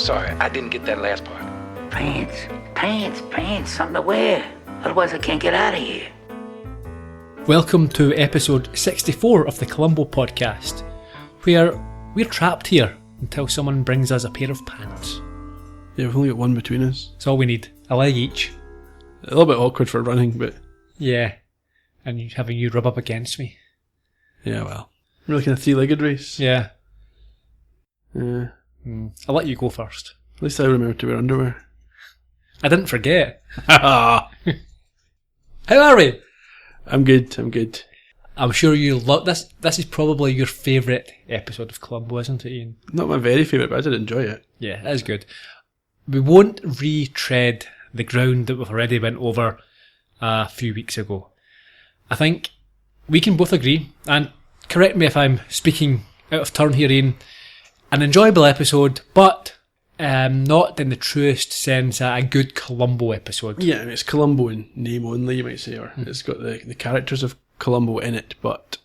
sorry, I didn't get that last part. Pants, something to wear. Otherwise I can't get out of here. Welcome to episode 64 of the Columbo podcast, where we're trapped here until someone brings us a pair of pants. Yeah, we've only got one between us. That's all we need. A leg each. A little bit awkward for running, but... Yeah. And having you rub up against me. Yeah, well. We're like in a three-legged race. Yeah. Yeah. I'll let you go first. At least I remember to wear underwear. I didn't forget. How are we? I'm good. I'm sure you love this. This is probably your favourite episode of Columbo, isn't it, Ian? Not my very favourite, but I did enjoy it. Yeah, it is good. We won't retread the ground that we've already went over a few weeks ago. I think we can both agree, and correct me if I'm speaking out of turn here, Ian, an enjoyable episode, but not in the truest sense a good Columbo episode. Yeah, I mean, it's Columbo in name only, you might say, or it's got the characters of Columbo in it, but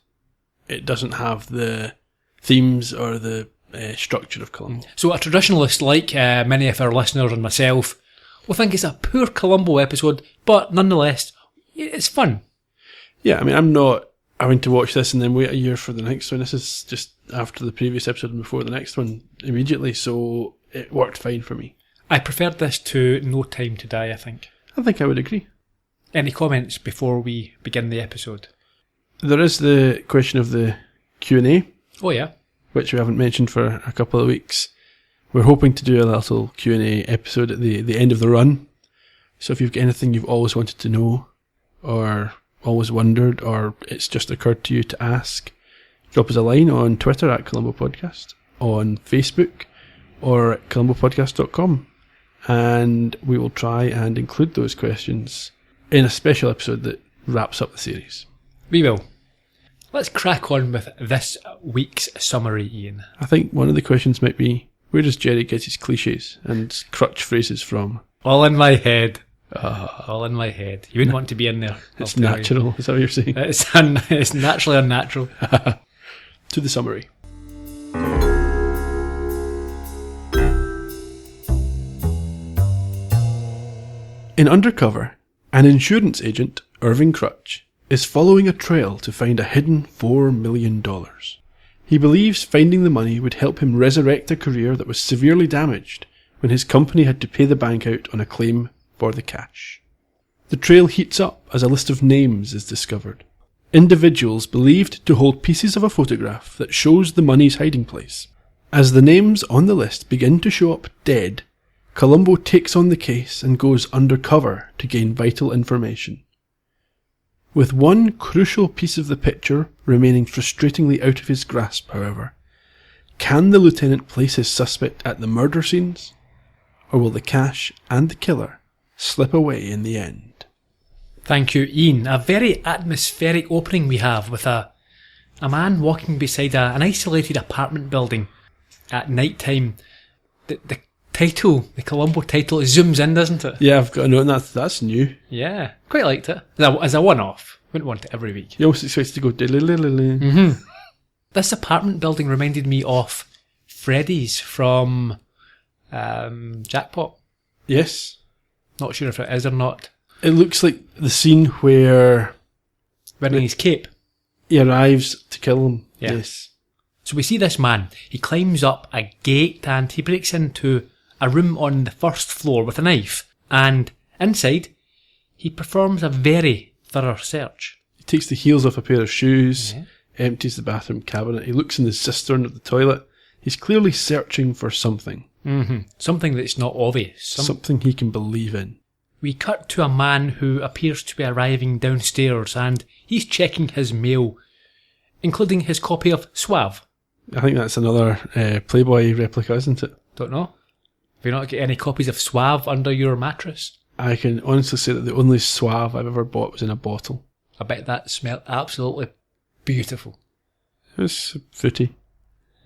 it doesn't have the themes or the structure of Columbo. So a traditionalist like many of our listeners and myself will think it's a poor Columbo episode, but nonetheless, it's fun. Yeah, I mean, I'm not having to watch this and then wait a year for the next one. This is just after the previous episode and before the next one immediately, so it worked fine for me. I preferred this to No Time to Die, I think. I think I would agree. Any comments before we begin the episode? There is the question of the Q&A. Oh yeah. Which we haven't mentioned for a couple of weeks. We're hoping to do a little Q&A episode at the end of the run. So if you've got anything you've always wanted to know, or always wondered, or it's just occurred to you to ask, drop us a line on Twitter at Columbo Podcast, on Facebook, or at columbopodcast.com, and we will try and include those questions in a special episode that wraps up the series. We will. Let's crack on with this week's summary, Ian. I think one of the questions might be, where does Gerry get his cliches and Crutch phrases from? All in my head. All in my head. You wouldn't want to be in there. It's natural, is that what you're saying? It's naturally unnatural. To the summary. In Undercover, an insurance agent, Irving Crutch, is following a trail to find a hidden $4 million. He believes finding the money would help him resurrect a career that was severely damaged when his company had to pay the bank out on a claim for the cash. The trail heats up as a list of names is discovered. Individuals believed to hold pieces of a photograph that shows the money's hiding place. As the names on the list begin to show up dead, Columbo takes on the case and goes undercover to gain vital information. With one crucial piece of the picture remaining frustratingly out of his grasp, however, can the lieutenant place his suspect at the murder scenes, or will the cash and the killer slip away in the end? Thank you, Ian. A very atmospheric opening we have with a man walking beside an isolated apartment building at night time. The title, the Columbo title, it zooms in, doesn't it? Yeah, I've got a note, and that's new. Yeah, quite liked it. As a one-off. Wouldn't want it every week. You almost expect it to go diddly-lily. Mm-hmm. This apartment building reminded me of Freddy's from Jackpot. Yes. Not sure if it is or not. It looks like the scene where... wearing his cape. He arrives to kill him. Yeah. Yes. So we see this man. He climbs up a gate and he breaks into a room on the first floor with a knife. And inside, he performs a very thorough search. He takes the heels off a pair of shoes, empties the bathroom cabinet. He looks in the cistern of the toilet. He's clearly searching for something. Mm-hmm. Something that's not obvious. Something he can believe in. We cut to a man who appears to be arriving downstairs and he's checking his mail, including his copy of Suave. I think that's another Playboy replica, isn't it? Don't know. Have you not got any copies of Suave under your mattress? I can honestly say that the only Suave I've ever bought was in a bottle. I bet that smelled absolutely beautiful. It was fruity.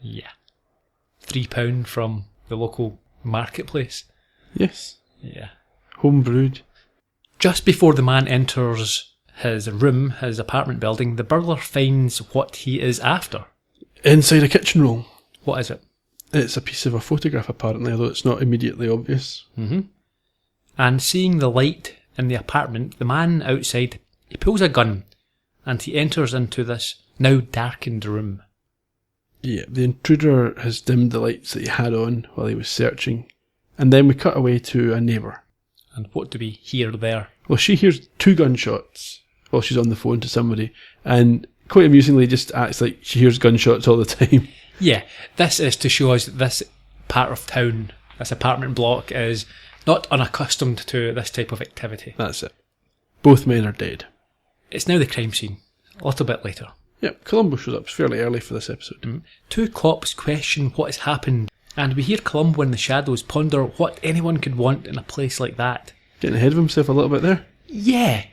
Yeah. £3 from the local marketplace. Yes. Yeah. Home brewed. Just before the man enters his room, his apartment building, the burglar finds what he is after. Inside a kitchen roll. What is it? It's a piece of a photograph, apparently, although it's not immediately obvious. Mm-hmm. And seeing the light in the apartment, the man outside, he pulls a gun and he enters into this now darkened room. Yeah, the intruder has dimmed the lights that he had on while he was searching, and then we cut away to a neighbour. And what do we hear there? Well, she hears 2 gunshots while she's on the phone to somebody, and quite amusingly just acts like she hears gunshots all the time. Yeah, this is to show us that this part of town, this apartment block, is not unaccustomed to this type of activity. That's it. Both men are dead. It's now the crime scene, a little bit later. Yep, Columbo shows up fairly early for this episode. Mm. 2 cops question what has happened, and we hear Columbo in the shadows ponder what anyone could want in a place like that. Getting ahead of himself a little bit there. Yeah,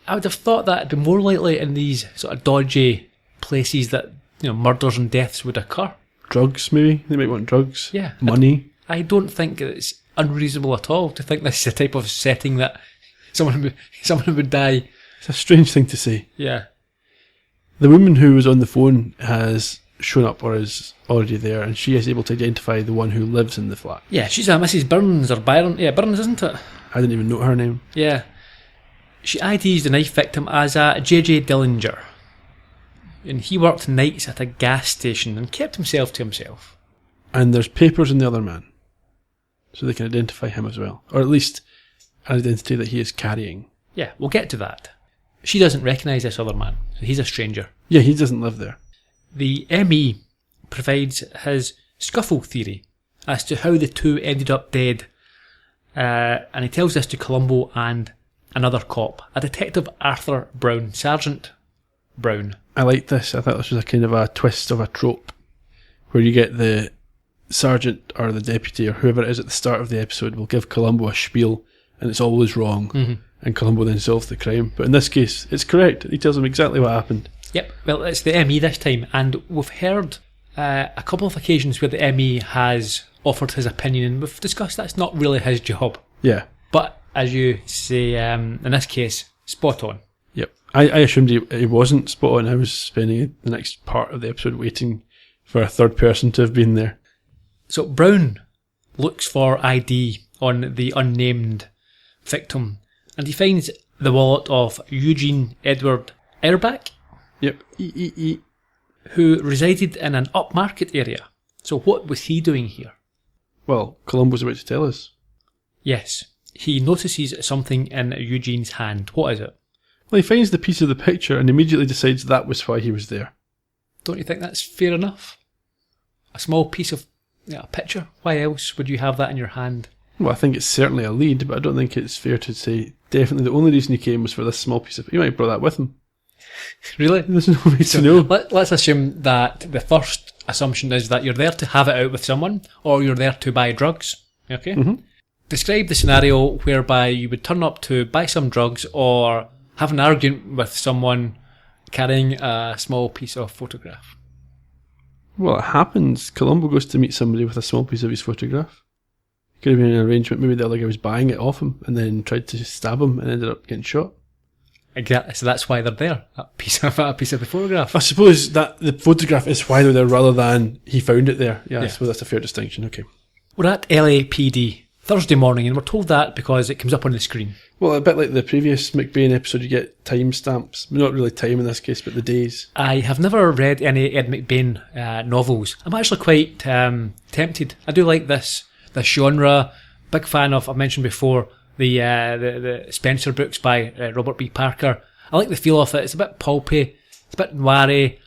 I would have thought that it'd be more likely in these sort of dodgy places that, murders and deaths would occur. Drugs, maybe? They might want drugs. Yeah. Money. I don't think it's unreasonable at all to think this is the type of setting that someone would die. It's a strange thing to say. Yeah. The woman who was on the phone has shown up or is already there, and she is able to identify the one who lives in the flat. Yeah, she's a Mrs. Burns or Byron. Yeah, Burns, isn't it? I didn't even know her name. Yeah. She IDs the knife victim as a J.J. Dillinger. And he worked nights at a gas station and kept himself to himself. And there's papers in the other man, so they can identify him as well. Or at least an identity that he is carrying. Yeah, we'll get to that. She doesn't recognise this other man, so he's a stranger. Yeah, he doesn't live there. The ME provides his scuffle theory as to how the 2 ended up dead. And he tells this to Columbo and another cop, a Detective Arthur Brown, Sergeant Brown. I like this. I thought this was a kind of a twist of a trope, where you get the sergeant or the deputy or whoever it is at the start of the episode will give Columbo a spiel, and it's always wrong, and Columbo then solves the crime. But in this case, it's correct. He tells him exactly what happened. Yep, well, it's the ME this time, and we've heard a couple of occasions where the ME has offered his opinion, and we've discussed that's not really his job. Yeah. But, as you say, in this case, spot on. Yep. I assumed he wasn't spot on. I was spending the next part of the episode waiting for a third person to have been there. So Brown looks for ID on the unnamed victim, and he finds the wallet of Eugene Edward Erbach. Yep. Who resided in an upmarket area. So what was he doing here? Well, Columbo's about to tell us. Yes. He notices something in Eugene's hand. What is it? Well, he finds the piece of the picture and immediately decides that was why he was there. Don't you think that's fair enough? A small piece of a picture? Why else would you have that in your hand? Well, I think it's certainly a lead, but I don't think it's fair to say definitely the only reason he came was for this small piece of... He might have brought that with him. Really? There's no way to know. Let's assume that the first assumption is that you're there to have it out with someone, or you're there to buy drugs. Okay? Mm-hmm. Describe the scenario whereby you would turn up to buy some drugs or have an argument with someone carrying a small piece of photograph. Well, it happens. Columbo goes to meet somebody with a small piece of his photograph. It could have been an arrangement. Maybe the other guy was buying it off him and then tried to stab him and ended up getting shot. Exactly. So that's why they're there. A piece of the photograph. I suppose that the photograph is why they're there rather than he found it there. Yeah, I suppose that's a fair distinction. Okay. We're at LAPD Thursday morning, and we're told that because it comes up on the screen. Well, a bit like the previous McBain episode, you get timestamps. Not really time in this case, but the days. I have never read any Ed McBain novels. I'm actually quite tempted. I do like this genre. Big fan of, I've mentioned before, the Spencer books by Robert B. Parker. I like the feel of it. It's a bit pulpy. It's a bit noir-y.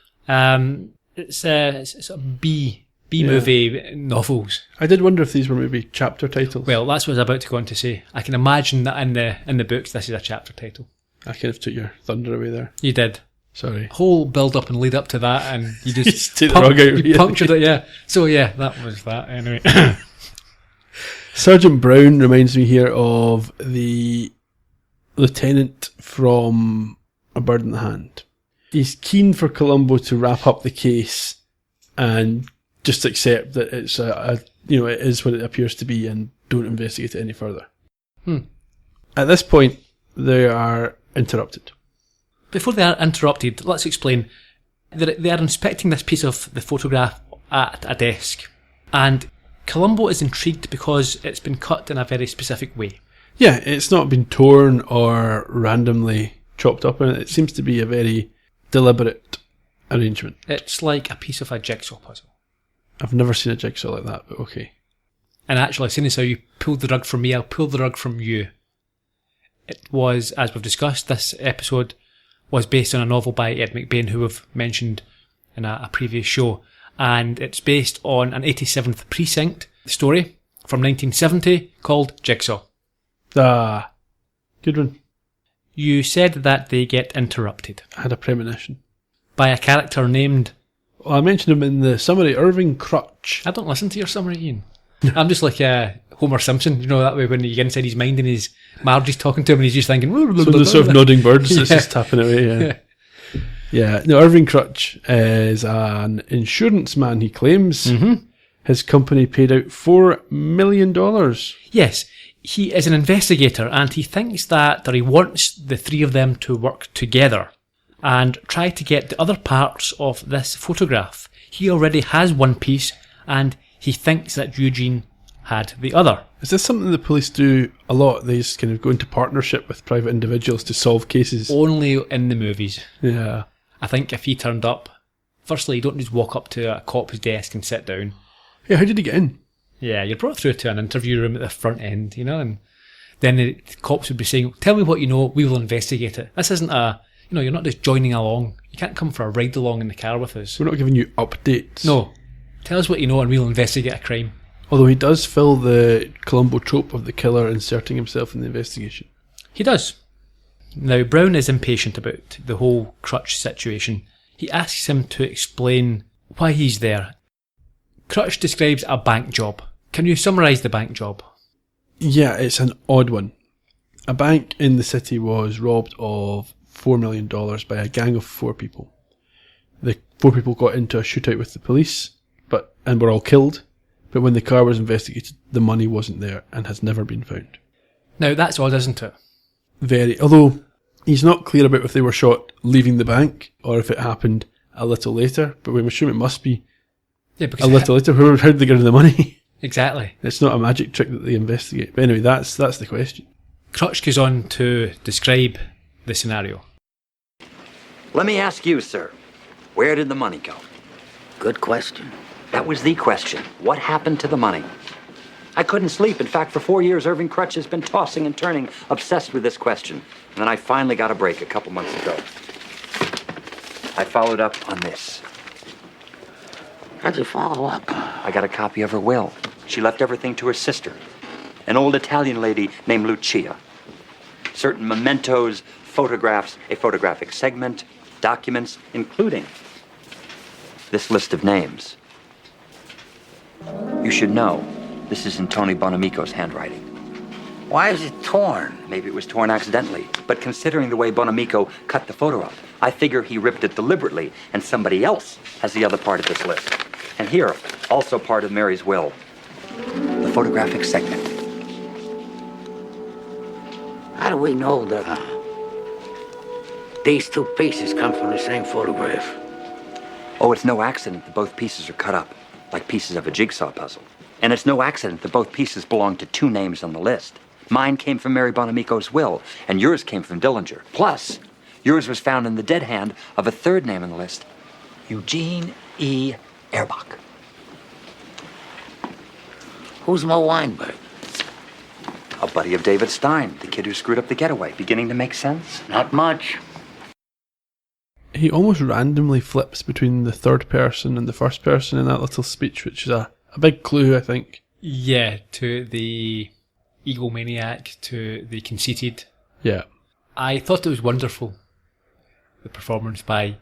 It's sort of B-movie novels. I did wonder if these were maybe chapter titles. Well, that's what I was about to go on to say. I can imagine that in the books this is a chapter title. I kind of took your thunder away there. You did. Sorry. Whole build up and lead up to that, and you just take the rug out. You punctured it, yeah. So yeah, that was that anyway. Sergeant Brown reminds me here of the lieutenant from A Bird in the Hand. He's keen for Columbo to wrap up the case and just accept that it's it is what it appears to be and don't investigate it any further. At this point, they are interrupted. Before they are interrupted, let's explain. They are inspecting this piece of the photograph at a desk. And Columbo is intrigued because it's been cut in a very specific way. Yeah, it's not been torn or randomly chopped up, and it seems to be a very deliberate arrangement. It's like a piece of a jigsaw puzzle. I've never seen a jigsaw like that, but okay. And actually, seeing as how you pulled the rug from me, I'll pull the rug from you. It was, as we've discussed, this episode was based on a novel by Ed McBain, who we've mentioned in a previous show. And it's based on an 87th Precinct story from 1970 called Jigsaw. Ah, good one. You said that they get interrupted I had a premonition. by a character named... Well, I mentioned him in the summary, Irving Crutch. I don't listen to your summary, Ian. I'm just like Homer Simpson, you know, that way when you get inside his mind and his Margie's talking to him and he's just thinking... So the sort of nodding birds that's just tapping away, yeah. No, Irving Crutch is an insurance man, he claims. Mm-hmm. His company paid out $4 million. Yes, he is an investigator and he thinks that he wants the three of them to work together and try to get the other parts of this photograph. He already has one piece and he thinks that Eugene had the other. Is this something the police do a lot? They just kind of go into partnership with private individuals to solve cases? Only in the movies. Yeah. I think if he turned up, firstly, you don't just walk up to a cop's desk and sit down. Yeah, how did he get in? Yeah, you're brought through to an interview room at the front end, you know, and then the cops would be saying, tell me what you know, we will investigate it. This isn't you're not just joining along. You can't come for a ride along in the car with us. We're not giving you updates. No. Tell us what you know and we'll investigate a crime. Although he does fill the Columbo trope of the killer inserting himself in the investigation. He does. Now, Brown is impatient about the whole Crutch situation. He asks him to explain why he's there. Crutch describes a bank job. Can you summarise the bank job? Yeah, it's an odd one. A bank in the city was robbed of $4 million by a gang of 4 people. The 4 people got into a shootout with the police and were all killed, but when the car was investigated, the money wasn't there and has never been found. Now, that's odd, isn't it? Very. Although, he's not clear about if they were shot leaving the bank or if it happened a little later, but we assume it must be Yeah, a little later. How did they get the money? Exactly. It's not a magic trick that they investigate. But anyway, that's the question. Crutch goes on to describe the scenario. Let me ask you, sir, where did the money go? Good question. That was the question. What happened to the money? I couldn't sleep. In fact, for 4 years, Irving Crutch has been tossing and turning, obsessed with this question. And then I finally got a break a couple months ago. I followed up on this. How'd you follow up? I got a copy of her will. She left everything to her sister, an old Italian lady named Lucia. Certain mementos, photographs, a photographic segment, documents, including this list of names. You should know, this is in Tony Bonamico's handwriting. Why is it torn? Maybe it was torn accidentally, but considering the way Bonamico cut the photo up, I figure he ripped it deliberately, and somebody else has the other part of this list. And here, also part of Mary's will, the photographic segment. How do we know that these 2 pieces come from the same photograph? Oh, it's no accident that both pieces are cut up, like pieces of a jigsaw puzzle. And it's no accident that both pieces belong to 2 names on the list. Mine came from Mary Bonamico's will, and yours came from Dillinger. Plus, yours was found in the dead hand of a 3rd name on the list, Eugene E. Erbach. Who's Mo Weinberg? A buddy of David Stein, the kid who screwed up the getaway. Beginning to make sense? Not much. He almost randomly flips between the third person and the first person in that little speech, which is a big clue, I think. Yeah, to the egomaniac, to the conceited. Yeah. I thought it was wonderful, the performance by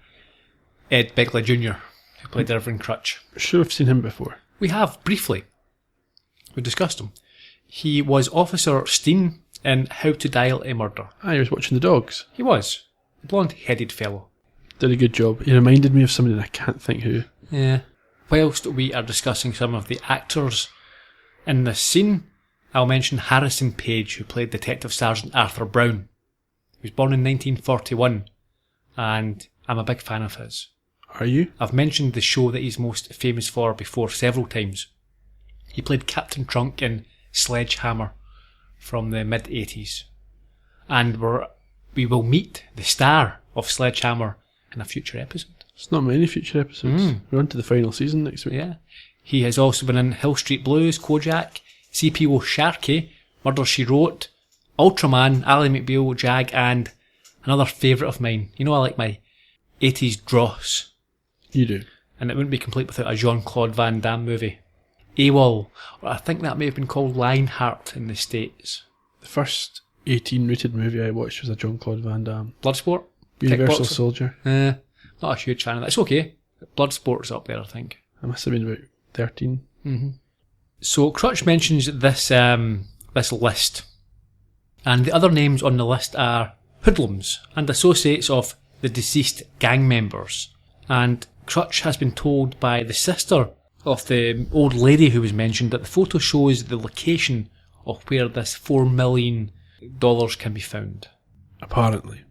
Ed Begley Jr., who played Irving Crutch. Sure, I've seen him before. We have, briefly. We discussed him. He was Officer Steen in How to Dial a Murder. Ah, he was watching the dogs. He was. A blonde-headed fellow. Did a good job. He reminded me of somebody and I can't think who. Yeah. Whilst we are discussing some of the actors in this scene, I'll mention Harrison Page, who played Detective Sergeant Arthur Brown. He was born in 1941, and I'm a big fan of his. Are you? I've mentioned the show that he's most famous for before several times. He played Captain Trunk in Sledgehammer from the mid-80s. And we will meet the star of Sledgehammer in a future episode. It's not many future episodes. We're on to the final season next week. Yeah. He has also been in Hill Street Blues, Kojak, CPO Sharkey, Murder, She Wrote, Ultraman, Ally McBeal, Jag, and another favourite of mine. You know I like my 80s dross. You do. And it wouldn't be complete without a Jean-Claude Van Damme movie. AWOL, or I think that may have been called Lionheart in the States. The first 18 rated movie I watched was a Jean-Claude Van Damme. Bloodsport? Universal Kickboxer? Soldier. Not a huge fan of that. It's okay. Bloodsport's up there, I think. I must have been about 13. So Crutch mentions this list, and the other names on the list are hoodlums and associates of the deceased gang members. And Crutch has been told by the sister of the old lady who was mentioned that the photo shows the location of where this $4 million can be found. Apparently.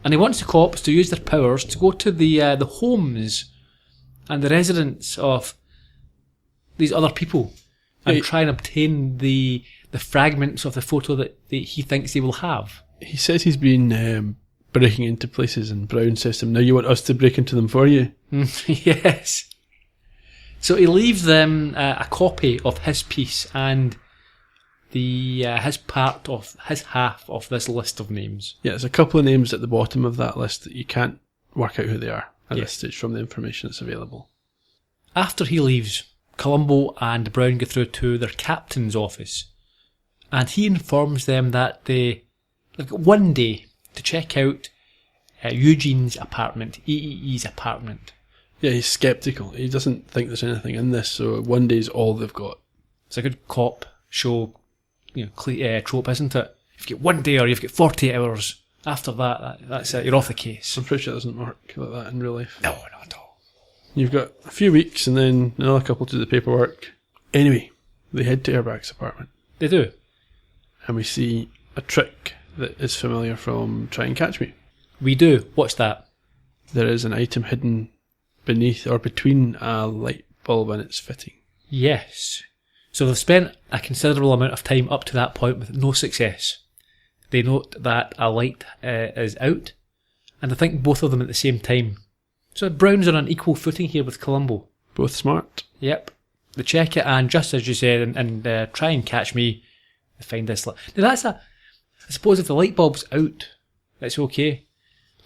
And he wants the cops to use their powers to go to the homes and the residence of these other people and try and obtain the fragments of the photo that he thinks they will have. He says he's been breaking into places, and Brown says to him, now you want us to break into them for you? Yes. So he leaves them a copy of his piece and his half of this list of names. Yeah, there's a couple of names at the bottom of that list that you can't work out who they are at this stage from the information that's available. After he leaves, Columbo and Brown go through to their captain's office, and he informs them that they one day to check out Eugene's apartment, EEE's apartment. Yeah, he's sceptical. He doesn't think there's anything in this, so one day's all they've got. It's a good cop show, trope, isn't it? You've got one day or you've got 48 hours. After that's it. You're off the case. I'm pretty sure it doesn't work like that in real life. No, not at all. You've got a few weeks and then another couple to do the paperwork. Anyway, they head to Airbag's apartment. They do. And we see a trick that is familiar from Try and Catch Me. We do. What's that? There is an item hidden beneath or between a light bulb and its fitting. Yes. So they've spent a considerable amount of time up to that point with no success. They note that a light is out, and I think both of them at the same time. So Brown's on an equal footing here with Columbo. Both smart. Yep. They check it, and just as you said, and Try and Catch Me, they find this. Now that's I suppose if the light bulb's out, it's okay.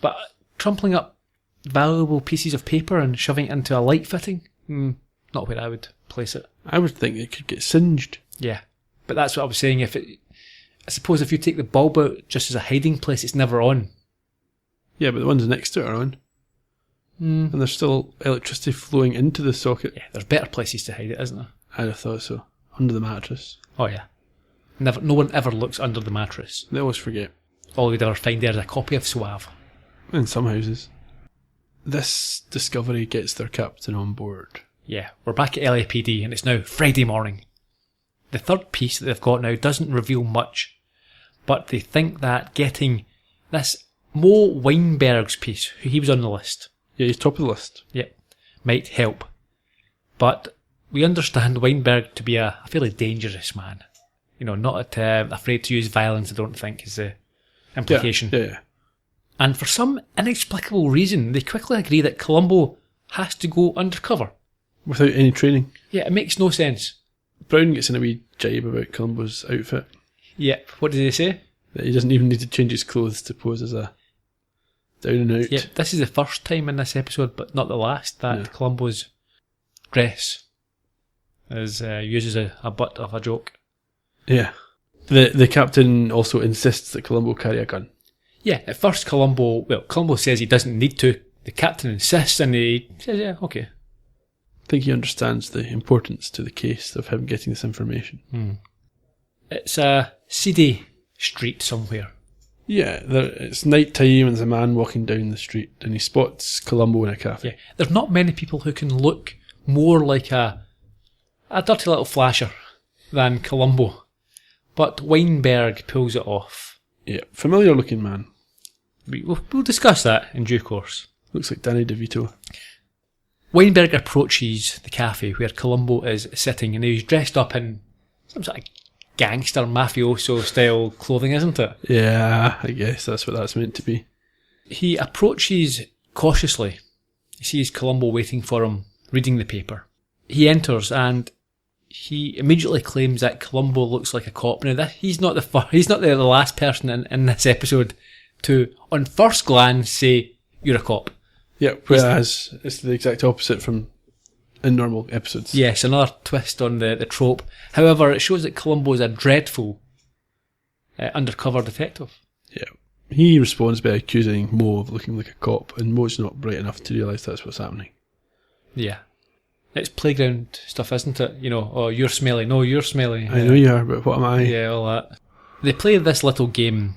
But crumpling up valuable pieces of paper and shoving it into a light fitting, not where I would place it. I would think it could get singed. Yeah, but that's what I was saying. I suppose if you take the bulb out just as a hiding place, it's never on. Yeah, but the ones next to it are on. And there's still electricity flowing into the socket. Yeah, there's better places to hide it, isn't there? I'd have thought so. Under the mattress. Oh yeah. No one ever looks under the mattress. They always forget. All we'd ever find there is a copy of Suave. In some houses. This discovery gets their captain on board. Yeah, we're back at LAPD and it's now Friday morning. The third piece that they've got now doesn't reveal much, but they think that getting this Mo Weinberg's piece, he was on the list. Yeah, he's top of the list. Yep, might help. But we understand Weinberg to be a fairly dangerous man. You know, not afraid to use violence, I don't think, is the implication. Yeah. And for some inexplicable reason, they quickly agree that Columbo has to go undercover. Without any training. Yeah, it makes no sense. Brown gets in a wee jibe about Columbo's outfit. Yep, what did they say? That he doesn't even need to change his clothes to pose as a down and out. Yep, this is the first time in this episode, but not the last, that Columbo's dress is used as a butt of a joke. Yeah. The captain also insists that Columbo carry a gun. Yeah, at first Columbo says he doesn't need to. The captain insists and he says, yeah, okay. I think he understands the importance to the case of him getting this information. It's a seedy street somewhere. Yeah, it's night time and there's a man walking down the street and he spots Columbo in a cafe. Yeah, there's not many people who can look more like a dirty little flasher than Columbo. But Weinberg pulls it off. Yeah, familiar looking man. We'll discuss that in due course. Looks like Danny DeVito. Weinberg approaches the cafe where Columbo is sitting, and he's dressed up in some sort of gangster mafioso style clothing, isn't it? Yeah, I guess that's what that's meant to be. He approaches cautiously. He sees Columbo waiting for him, reading the paper. He enters and he immediately claims that Columbo looks like a cop. Now, he's not the last person in this episode to, on first glance, say, you're a cop. Yeah, whereas it's the exact opposite from in normal episodes. Yes, another twist on the trope. However, it shows that Columbo is a dreadful undercover detective. Yeah. He responds by accusing Mo of looking like a cop, and Mo's not bright enough to realise that's what's happening. Yeah. It's playground stuff, isn't it? You know, oh, you're smelly. No, you're smelly. I know you are, but what am I? Yeah, all that. They play this little game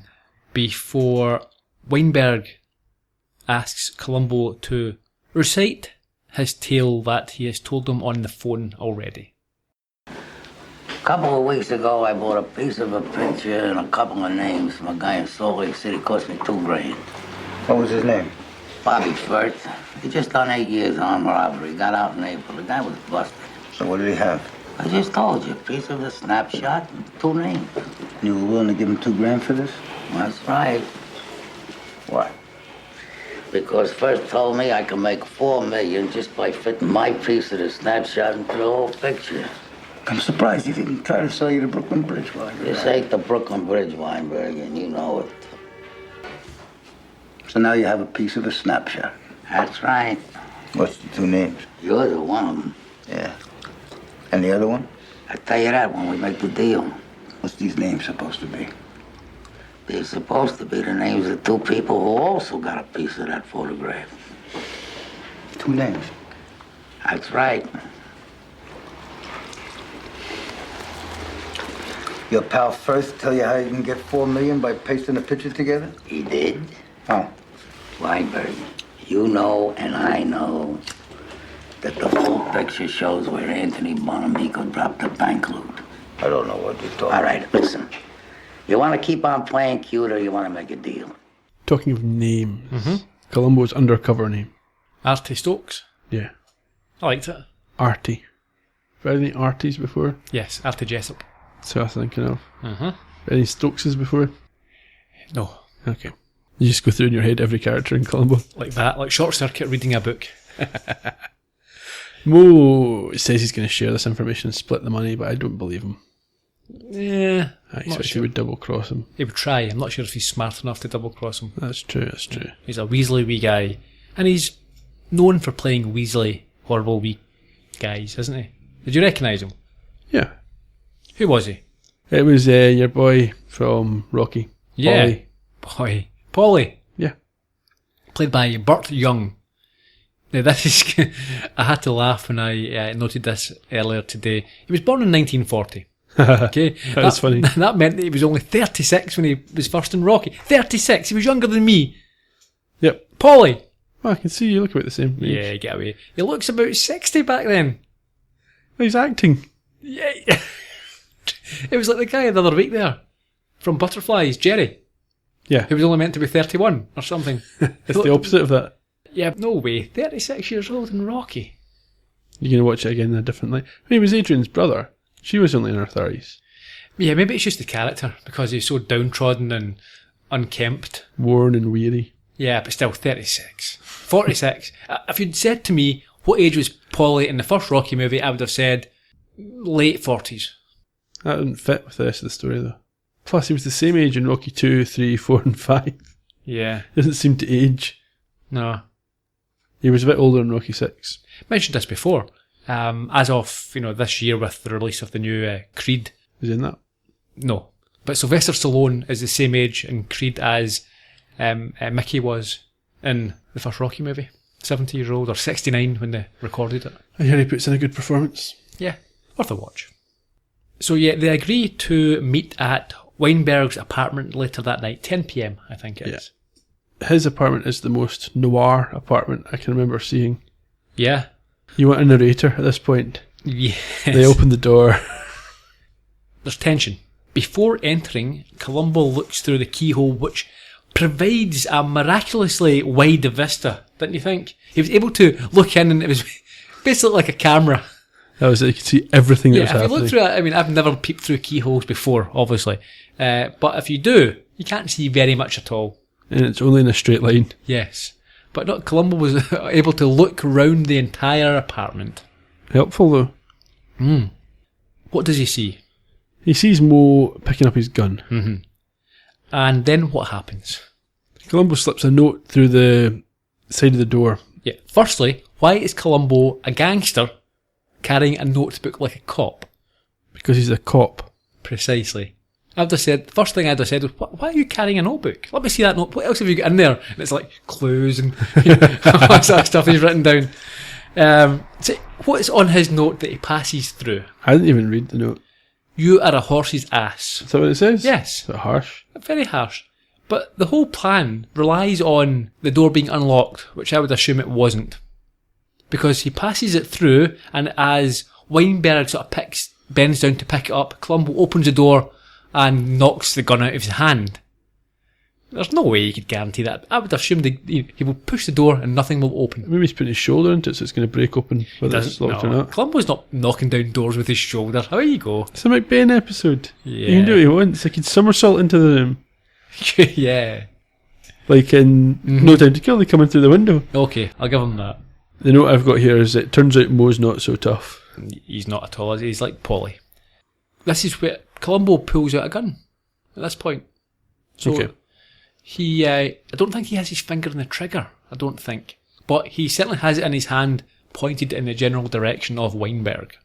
before Weinberg asks Columbo to recite his tale that he has told them on the phone already. A couple of weeks ago, I bought a piece of a picture and a couple of names from a guy in Salt Lake City. Cost me $2,000. What was his name? Bobby Firth. He just done 8 years on robbery. Got out in April. The guy was busted. So what did he have? I just told you, a piece of a snapshot and 2 names. You were willing to give him $2,000 for this? That's right. Why? Because Firth told me I could make $4 million just by fitting my piece of the snapshot into the whole picture. I'm surprised he didn't try to sell you the Brooklyn Bridge, Weinberg. This ain't the Brooklyn Bridge, Weinberg, and you know it. So now you have a piece of a snapshot. That's right. What's the 2 names? You're the one of them. Yeah. And the other one? I'll tell you that when we make the deal. What's these names supposed to be? They're supposed to be the names of 2 people who also got a piece of that photograph. 2 names? That's right. Your pal Firth tell you how you can get $4 million by pasting the pictures together? He did. How? Weinberg, you know and I know that the full picture shows where Anthony Bonamico dropped the bank loot. I don't know what you're talking All right, listen. You want to keep on playing cute or you want to make a deal? Talking of names, Columbo's undercover name. Artie Stokes. Yeah. I liked it. Artie. Have you had any Arties before? Yes, Artie Jessup. That's what I'm thinking of. Mm-hmm. Any Stokeses before? No. Okay. You just go through in your head every character in Columbo. Like that, like Short Circuit reading a book. Mo says he's going to share this information and split the money, but I don't believe him. Yeah. I expect he would double cross him. He would try. I'm not sure if he's smart enough to double cross him. That's true, that's true. He's a Weasley wee guy. And he's known for playing Weasley, horrible wee guys, isn't he? Did you recognise him? Yeah. Who was he? It was your boy from Rocky. Yeah. Paulie. Paulie. Yeah. Played by Burt Young. Now this is... I had to laugh when I noted this earlier today. He was born in 1940. Okay, That's funny. That meant that he was only 36 when he was first in Rocky. 36! He was younger than me. Yep. Paulie! Well, I can see you look about the same age. Yeah, get away. He looks about 60 back then. He's acting. Yeah. It was like the guy the other week there. From Butterflies, Gerry. Yeah. Who was only meant to be 31 or something. It's the opposite of that. Yeah, no way. 36 years old in Rocky. You're going to watch it again in a different light. I mean, he was Adrian's brother. She was only in her 30s. Yeah, maybe it's just the character, because he's so downtrodden and unkempt. Worn and weary. Yeah, but still 36. 46. If you'd said to me, what age was Paulie in the first Rocky movie, I would have said late 40s. That didn't fit with the rest of the story, though. Plus, he was the same age in Rocky 2, 3, 4 and 5. Yeah. Doesn't seem to age. No. He was a bit older in Rocky 6. Mentioned this before. As of, this year with the release of the new Creed. Was he in that? No. But Sylvester Stallone is the same age in Creed as Mickey was in the first Rocky movie. 70 years old, or 69 when they recorded it. I hear he puts in a good performance. Yeah, worth a watch. So yeah, they agree to meet at Weinberg's apartment later that night, 10 p.m. I think it is. His apartment is the most noir apartment I can remember seeing. Yeah. You want a narrator at this point? Yes. They open the door. There's tension. Before entering, Columbo looks through the keyhole, which provides a miraculously wide vista, didn't you think? He was able to look in and it was basically like a camera. That was it. You could see everything that was If you happening. look through it, I mean, I've never peeped through keyholes before, obviously. But if you do, you can't see very much at all. And it's only in a straight line. Yes. But not Columbo was able to look round the entire apartment. Helpful, though. What does he see? He sees Mo picking up his gun. And then what happens? Columbo slips a note through the side of the door. Yeah. Firstly, why is Columbo a gangster carrying a notebook like a cop? Because he's a cop. Precisely. The first thing I'd have said was, why are you carrying a notebook? Let me see that note. What else have you got in there? And it's like clues and all that sort of stuff he's written down. So what's on his note that he passes through? I didn't even read the note. You are a horse's ass. Is that what it says? Yes. Is that harsh? Very harsh. But the whole plan relies on the door being unlocked, which I would assume it wasn't. Because he passes it through, and as Weinberg sort of bends down to pick it up, Columbo opens the door and knocks the gun out of his hand. There's no way you could guarantee that. I would assume he will push the door and nothing will open. Maybe he's putting his shoulder into it so it's going to break open whether it's locked or not. Columbo's not knocking down doors with his shoulder. How you go? It's a McBain episode. Yeah. You can do what he wants. He could somersault into the room. Yeah. Like in No Time to Kill, they come in through the window. Okay, I'll give him that. The note I've got here is it turns out Mo's not so tough. He's not at all. He's like Polly. This is where Columbo pulls out a gun at this point. So Okay. he, I don't think he has his finger on the trigger. I don't think. But he certainly has it in his hand, pointed in the general direction of Weinberg.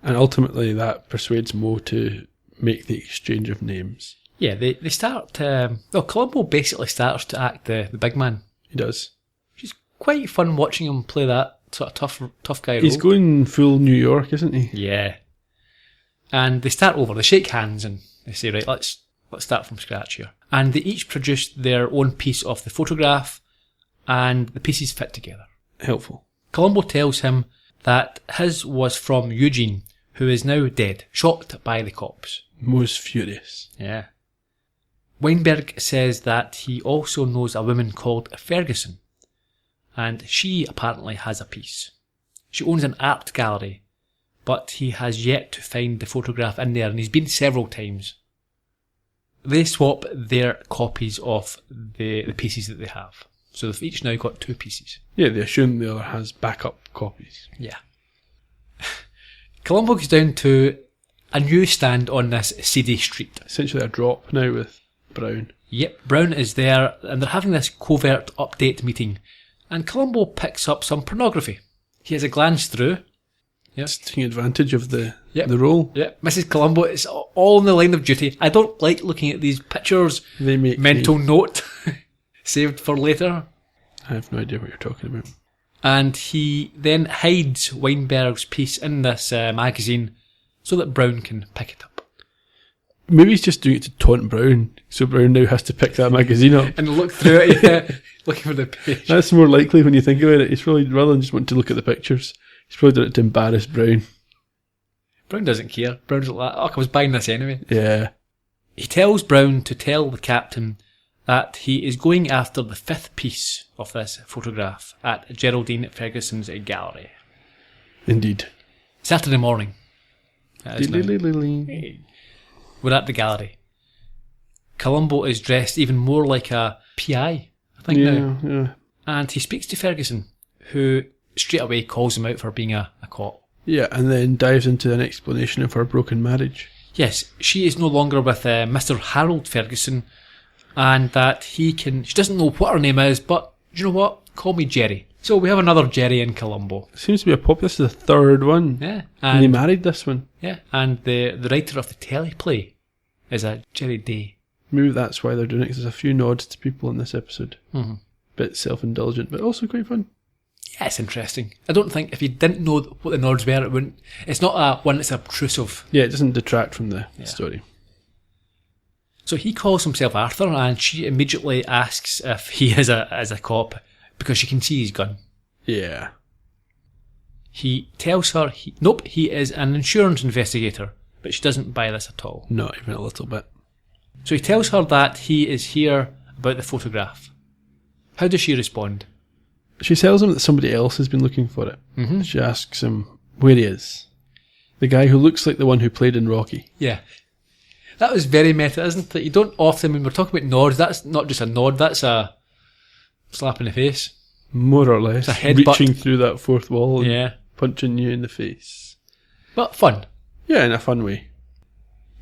And ultimately that persuades Mo to make the exchange of names. Yeah, they start... Columbo basically starts to act the big man. He does. It's quite fun watching him play that sort of tough guy He's role. going full New York, isn't he? Yeah. And they start over, they shake hands and they say, right, let's start from scratch here. And they each produce their own piece of the photograph and the pieces fit together. Helpful. Columbo tells him that his was from Eugene, who is now dead, shot by the cops. Mo's furious. Yeah. Weinberg says that he also knows a woman called Ferguson, and she apparently has a piece. She owns an art gallery, but he has yet to find the photograph in there, and he's been several times. They swap their copies of the pieces that they have. So they've each now got 2 pieces. Yeah, they assume the other has backup copies. Yeah. Columbo goes down to a newsstand on this seedy street. Essentially a drop now with Brown. Yep, Brown is there, and they're having this covert update meeting. And Columbo picks up some pornography. He has a glance through. It's taking advantage of the Yep. role. Yep, Mrs. Columbo, it's all in the line of duty. I don't like looking at these pictures. They make Mental note. Saved for later. I have no idea what you're talking about. And he then hides Weinberg's piece in this magazine so that Brown can pick it up. Maybe he's just doing it to taunt Brown, so Brown now has to pick that magazine up. And look through it, yeah, looking for the page. That's more likely when you think about it. He's probably, rather than just wanting to look at the pictures, he's probably done it to embarrass Brown. Brown doesn't care. Brown's like, oh, I was buying this anyway. Yeah. He tells Brown to tell the captain that he is going after the 5th piece of this photograph at Geraldine Ferguson's gallery. Indeed. Saturday morning. That is now. Dee-lee-lee-lee. We're at the gallery. Columbo is dressed even more like a PI, I think now. Yeah. And he speaks to Ferguson, who straight away calls him out for being a cop. Yeah, and then dives into an explanation of her broken marriage. Yes, she is no longer with Mr. Harold Ferguson, and that she doesn't know what her name is, but you know what? Call me Gerry. So we have another Gerry in Columbo. Seems to be a pop. This is the 3rd one. Yeah. And he married this one. Yeah, and the writer of the teleplay is a Gerry Day. Maybe that's why they're doing it, 'cause there's a few nods to people in this episode. Mm-hmm. Bit self-indulgent, but also quite fun. Yeah, it's interesting. I don't think if you didn't know what the nods were, it wouldn't. It's not one that's obtrusive. Yeah, it doesn't detract from the story. So he calls himself Arthur, and she immediately asks if he is a cop because she can see his gun. Yeah. He tells her, nope, he is an insurance investigator, but she doesn't buy this at all. Not even a little bit. So he tells her that he is here about the photograph. How does she respond? She tells him that somebody else has been looking for it. Mm-hmm. She asks him where he is. The guy who looks like the one who played in Rocky. Yeah. That was very meta, isn't it? You don't often, when we're talking about nods, that's not just a nod, that's a slap in the face. More or less. It's a headbutt. Reaching through that fourth wall and Yeah. punching you in the face. But fun. Yeah, in a fun way.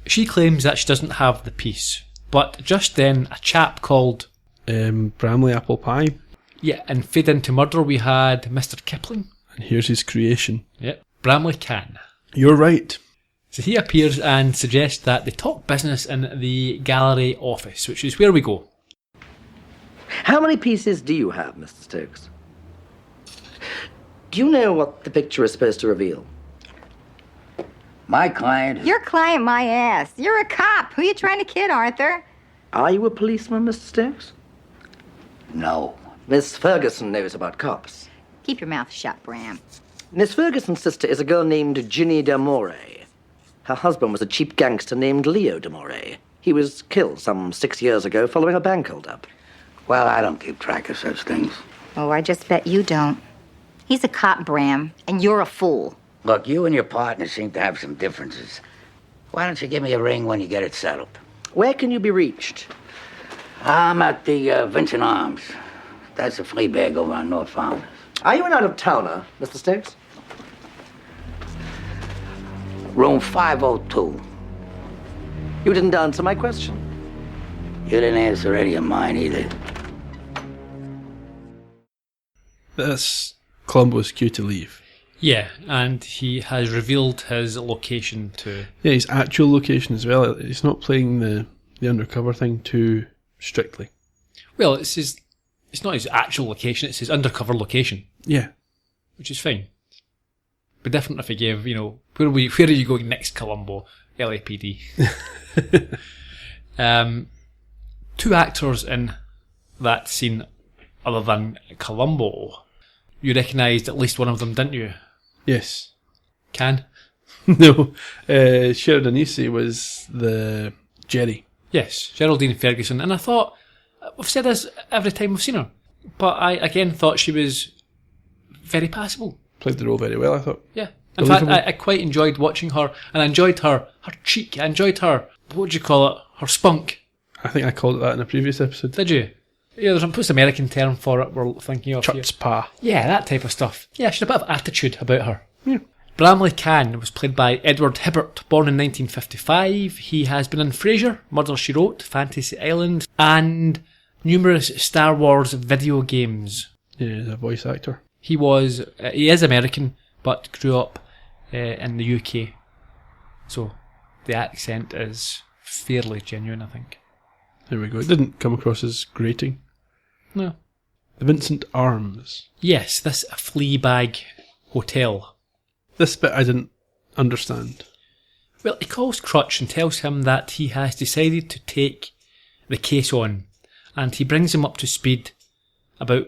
She claims that she doesn't have the piece. But just then, a chap called... Bramley Apple Pie. Yeah, and Fade Into Murder, we had Mr. Kipling. And here's his creation. Yep. Bramley Can. You're right. So he appears and suggests that they talk business in the gallery office, which is where we go. How many pieces do you have, Mr. Stokes? Do you know what the picture is supposed to reveal? My client... Your client, my ass. You're a cop. Who you trying to kid, Arthur? Are you a policeman, Mr. Stokes? No. Miss Ferguson knows about cops. Keep your mouth shut, Bram. Miss Ferguson's sister is a girl named Ginny D'Amore. Her husband was a cheap gangster named Leo D'Amore. He was killed some 6 years ago following a bank hold-up. Well, I don't keep track of such things. Oh, I just bet you don't. He's a cop, Bram, and you're a fool. Look, you and your partner seem to have some differences. Why don't you give me a ring when you get it settled? Where can you be reached? I'm at the Vincent Arms. That's a flea bag over on North Founders. Are you an out-of-towner, Mr. Stokes? Room 502. You didn't answer my question. You didn't answer any of mine either. That's Columbo's cue to leave. Yeah, and he has revealed his location to... Yeah, his actual location as well. He's not playing the undercover thing too strictly. Well, it's not his actual location, it's his undercover location. Yeah. Which is fine. Be different if he gave, where are you going next, Columbo? LAPD. Two actors in that scene other than Columbo. You recognised at least one of them, didn't you? Yes. Can? No. Sheridan Easy was the Gerry. Yes, Geraldine Ferguson. And I thought, we've said this every time we've seen her, but I again thought she was very passable. Played the role very well, I thought. Yeah. In fact, I quite enjoyed watching her, and I enjoyed her cheek. I enjoyed her, what do you call it, her spunk. I think I called it that in a previous episode. Did you? Yeah, there's a post-American term for it we're thinking of here. Chutzpah. Yeah, that type of stuff. Yeah, she had a bit of attitude about her. Yeah. Bramley Can was played by Edward Hibbert, born in 1955. He has been in Frasier, Murder, She Wrote, Fantasy Island, and numerous Star Wars video games. Yeah, he's a voice actor. He is American, but grew up in the UK. So the accent is fairly genuine, I think. There we go. It didn't come across as grating. No. The Vincent Arms. Yes, this Fleabag hotel. This bit I didn't understand. Well, he calls Crutch and tells him that he has decided to take the case on, and he brings him up to speed about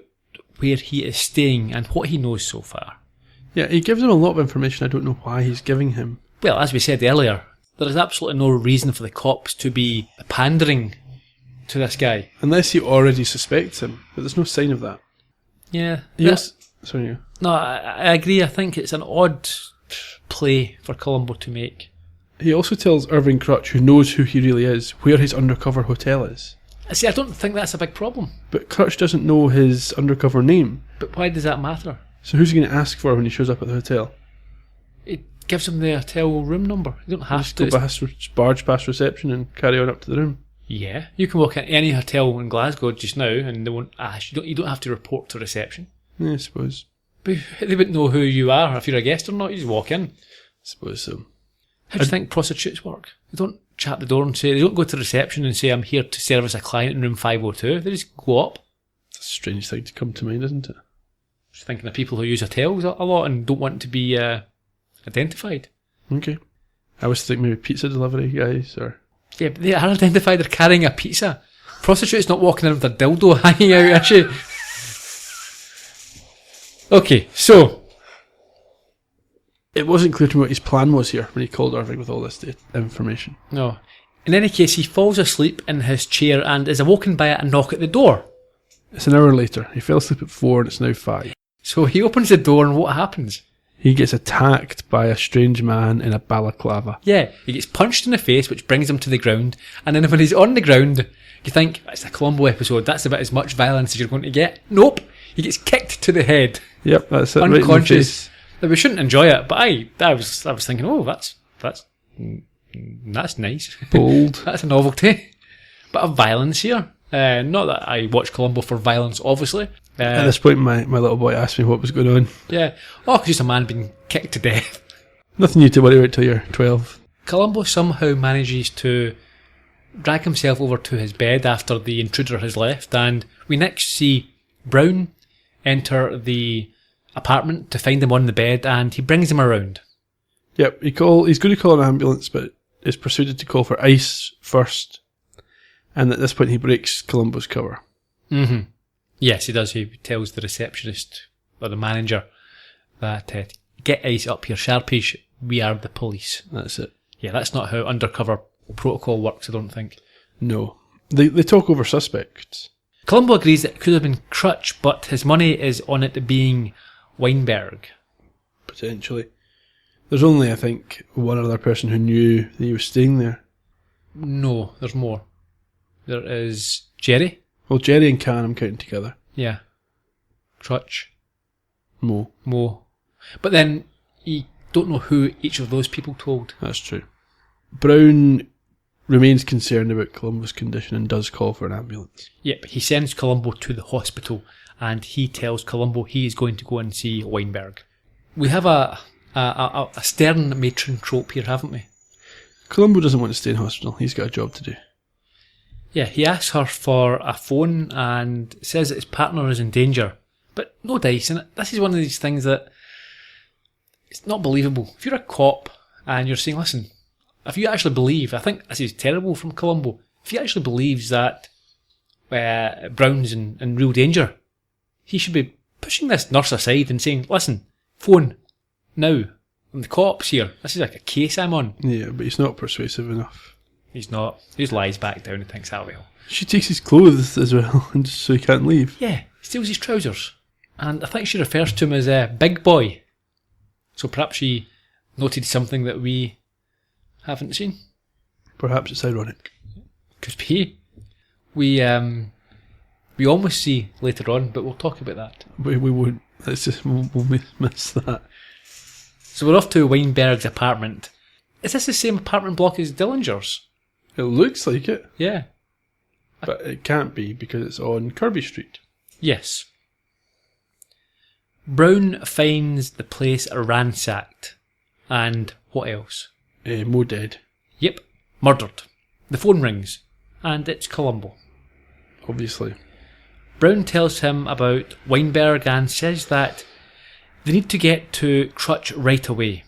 where he is staying and what he knows so far. Yeah, he gives him a lot of information I don't know why he's giving him. Well, as we said earlier, there is absolutely no reason for the cops to be pandering to this guy. Unless he already suspects him, but there's no sign of that. Yeah. Sorry. Yeah. No, I agree. I think it's an odd play for Columbo to make. He also tells Irving Crutch, who knows who he really is, where his undercover hotel is. See, I don't think that's a big problem. But Crutch doesn't know his undercover name. But why does that matter? So who's he going to ask for when he shows up at the hotel? It gives him the hotel room number. You don't have to. Barge past reception and carry on up to the room. Yeah, you can walk in any hotel in Glasgow just now and they won't ask. You don't have to report to reception. Yeah, I suppose. But they wouldn't know who you are, if you're a guest or not. You just walk in. I suppose so. How do you think prostitutes work? They don't chat the door and say, they don't go to reception and say, I'm here to service a client in room 502. They just go up. It's a strange thing to come to mind, isn't it? Just thinking of people who use hotels a lot and don't want to be identified. Okay. I was thinking maybe pizza delivery guys or... Yeah, but they are identified, they're carrying a pizza. Prostitute's not walking in with a dildo hanging out, is she? Okay, so... It wasn't clear to me what his plan was here when he called Irving with all this information. No. In any case, he falls asleep in his chair and is awoken by a knock at the door. It's an hour later. He fell asleep at 4 and it's now 5. So he opens the door and what happens? He gets attacked by a strange man in a balaclava. Yeah, he gets punched in the face, which brings him to the ground. And then when he's on the ground, you think, it's a Columbo episode, that's about as much violence as you're going to get. Nope, he gets kicked to the head. Yep, that's it. Unconscious. Right in the face. Now, we shouldn't enjoy it, but I was thinking, oh, that's nice. Bold. That's a novelty. Bit of violence here. Not that I watch Columbo for violence, obviously. At this point, my little boy asked me what was going on. Yeah. Oh, it's just a man being kicked to death. Nothing you to worry about till you're 12. Columbo somehow manages to drag himself over to his bed after the intruder has left, and we next see Brown enter the apartment to find him on the bed, and he brings him around. Yep, he's going to call an ambulance, but is persuaded to call for ice first. And at this point, he breaks Columbo's cover. Mm-hmm. Yes, he does. He tells the receptionist or the manager that get ice up here, Sharpies. We are the police. That's it. Yeah, that's not how undercover protocol works, I don't think. No. They talk over suspects. Columbo agrees that it could have been Crutch, but his money is on it being Weinberg. Potentially. There's only, I think, one other person who knew that he was staying there. No, there's more. There is Gerry. Well, Gerry and Iain I'm counting together. Yeah. Crutch. Mo. But then you don't know who each of those people told. That's true. Brown remains concerned about Columbo's condition and does call for an ambulance. Yep, he sends Columbo to the hospital and he tells Columbo he is going to go and see Weinberg. We have a stern matron trope here, haven't we? Columbo doesn't want to stay in hospital. He's got a job to do. Yeah, he asks her for a phone and says that his partner is in danger. But no dice, and this is one of these things that it's not believable. If you're a cop and you're saying, listen, if you actually believe, I think this is terrible from Columbo, if he actually believes that Brown's in real danger, he should be pushing this nurse aside and saying, listen, phone, now. I'm the cops here. This is like a case I'm on. Yeah, but he's not persuasive enough. He's not. He just lies back down and thinks, oh well. She takes his clothes as well, and so he can't leave. Yeah, he steals his trousers. And I think she refers to him as a big boy. So perhaps she noted something that we haven't seen. Perhaps it's ironic. Could be. We almost see later on, but we'll talk about that. We won't. We'll miss that. So we're off to Weinberg's apartment. Is this the same apartment block as Dillinger's? It looks like it. Yeah. But it can't be because it's on Kirby Street. Yes. Brown finds the place ransacked. And what else? Mo dead. Yep, murdered. The phone rings. And it's Columbo. Obviously. Brown tells him about Weinberg and says that they need to get to Crutch right away.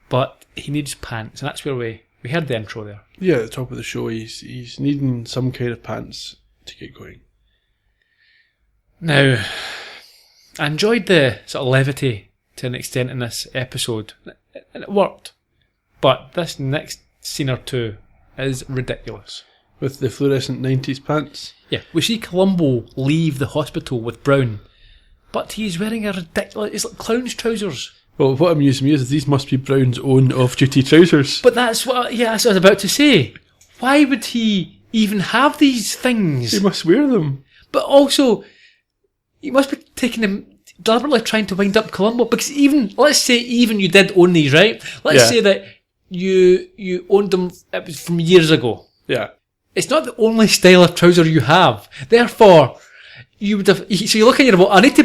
But he needs pants, and that's where we heard the intro there. Yeah, at the top of the show, he's needing some kind of pants to get going. Now, I enjoyed the sort of levity to an extent in this episode, and it worked. But this next scene or two is ridiculous. With the fluorescent 90s pants? Yeah, we see Columbo leave the hospital with Brown, but he's wearing a ridiculous... It's like clown's trousers. Well, what amused me is these must be Brown's own off-duty trousers. But that's what I was about to say. Why would he even have these things? He must wear them. But also, he must be taking them, deliberately trying to wind up Columbo, because let's say you did own these, right? Let's say that you owned them, it was from years ago. Yeah. It's not the only style of trouser you have. Therefore, you would have. So you look at your remote. I need to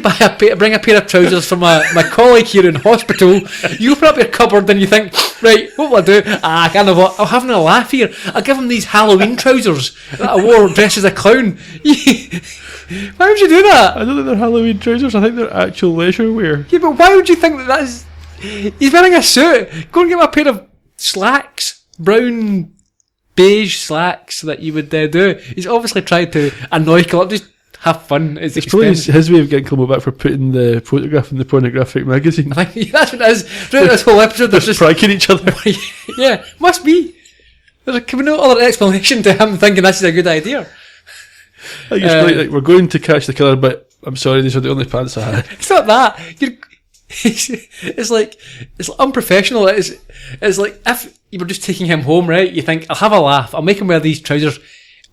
bring a pair of trousers for my colleague here in hospital. You open up your cupboard and you think, right, what will I do? I kind of. I'm having a laugh here. I'll give him these Halloween trousers that I wore dressed as a clown. Why would you do that? I don't think they're Halloween trousers. I think they're actual leisure wear. Yeah, but why would you think that is? He's wearing a suit. Go and get me a pair of slacks, brown, beige slacks that you would do. He's obviously tried to annoy Columbo. Just have fun. It's probably his way of getting Columbo back for putting the photograph in the pornographic magazine. I think that's what it is. Throughout this whole episode, they're just pranking each other. Yeah, must be. There's no other explanation to him thinking this is a good idea. Like, it's we're going to catch the killer, but I'm sorry, these are the only pants I had. It's not that. It's unprofessional. It's like if you were just taking him home, right? You think, I'll have a laugh. I'll make him wear these trousers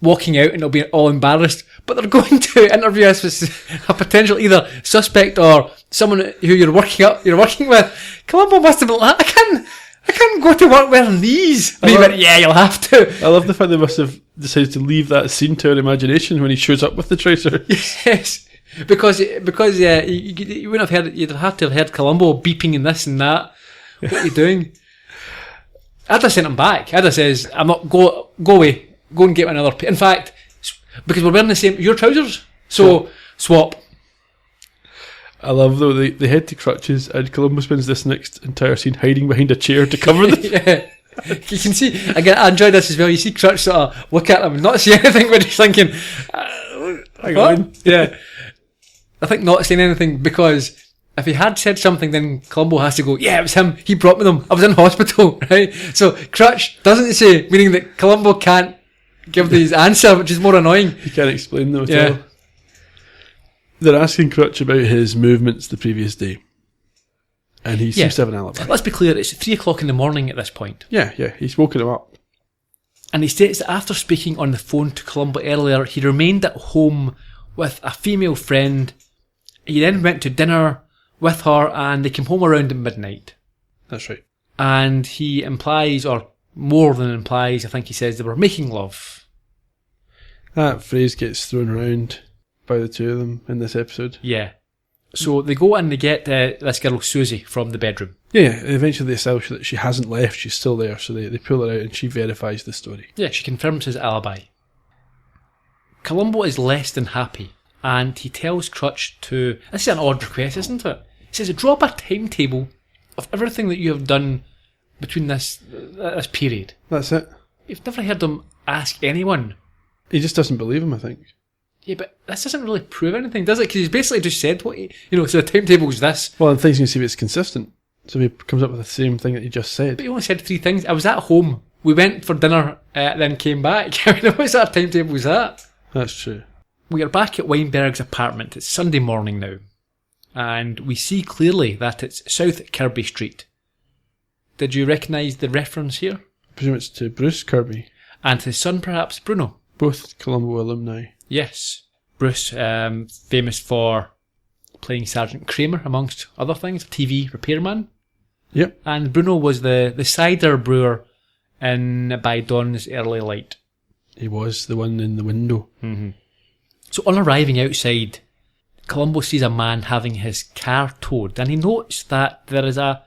walking out and he'll be all embarrassed. But they're going to interview us with a potential either suspect or someone who you're working with. Columbo must have been like, I can't go to work wearing these. And he went, yeah, you'll have to. I love the fact they must have decided to leave that scene to our imagination when he shows up with the trouser. Yes. Because yeah, you wouldn't have heard. You'd have to have heard Columbo beeping and this and that. What are you doing? I'd have sent him back. I'd have says, "I'm not go away. Go and get another." In fact, because we're wearing the same your trousers, so swap. I love though they head to Crutch's and Columbo spends this next entire scene hiding behind a chair to cover them. Yeah. You can see again. I enjoyed this as well. You see Crutch sort of look at him and not see anything, but he's thinking, Hang on. Yeah. I think not saying anything because if he had said something, then Columbo has to go, yeah, it was him. He brought me them. I was in hospital, right? So Crutch doesn't say, meaning that Columbo can't give his answer, which is more annoying. He can't explain them at all. They're asking Crutch about his movements the previous day. And he seems to have an alibi. Let's be clear, it's 3 o'clock in the morning at this point. Yeah, he's woken him up. And he states that after speaking on the phone to Columbo earlier, he remained at home with a female friend. He then went to dinner with her and they came home around midnight. That's right. And he implies, or more than implies, I think he says they were making love. That phrase gets thrown around by the two of them in this episode. Yeah. So they go and they get this girl Susie from the bedroom. Yeah, eventually they establish that she hasn't left, she's still there, so they pull her out and she verifies the story. Yeah, she confirms his alibi. Columbo is less than happy, and he tells Crutch to... This is an odd request, isn't it? He says, drop a timetable of everything that you have done between this period. That's it. You've never heard him ask anyone. He just doesn't believe him, I think. Yeah, but this doesn't really prove anything, does it? Because he's basically just said what he... so the timetable's this. Well, and things you can see if it's consistent. So he comes up with the same thing that he just said. But he only said 3 things. I was at home. We went for dinner, then came back. I mean, what sort of timetable was that? That's true. We are back at Weinberg's apartment. It's Sunday morning now. And we see clearly that it's South Kirby Street. Did you recognise the reference here? I presume it's to Bruce Kirby. And his son, perhaps, Bruno. Both Columbo alumni. Yes. Bruce, famous for playing Sergeant Kramer, amongst other things, TV repairman. Yep. And Bruno was the cider brewer in By Dawn's Early Light. He was the one in the window. Mm-hmm. So on arriving outside, Columbo sees a man having his car towed, and he notes that there is a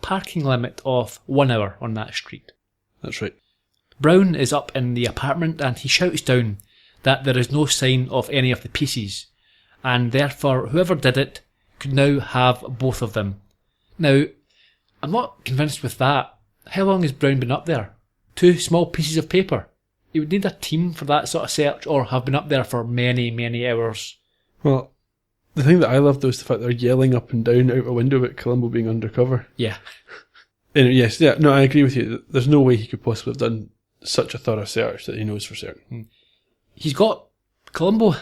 parking limit of 1 hour on that street. That's right. Brown is up in the apartment and he shouts down that there is no sign of any of the pieces, and therefore whoever did it could now have both of them. Now, I'm not convinced with that. How long has Brown been up there? 2 small pieces of paper. You would need a team for that sort of search, or have been up there for many, many hours. Well, the thing that I love though is the fact they're yelling up and down out a window about Columbo being undercover. Yeah. Anyway, yes, yeah, no, I agree with you. There's no way he could possibly have done such a thorough search that he knows for certain. He's got Columbo.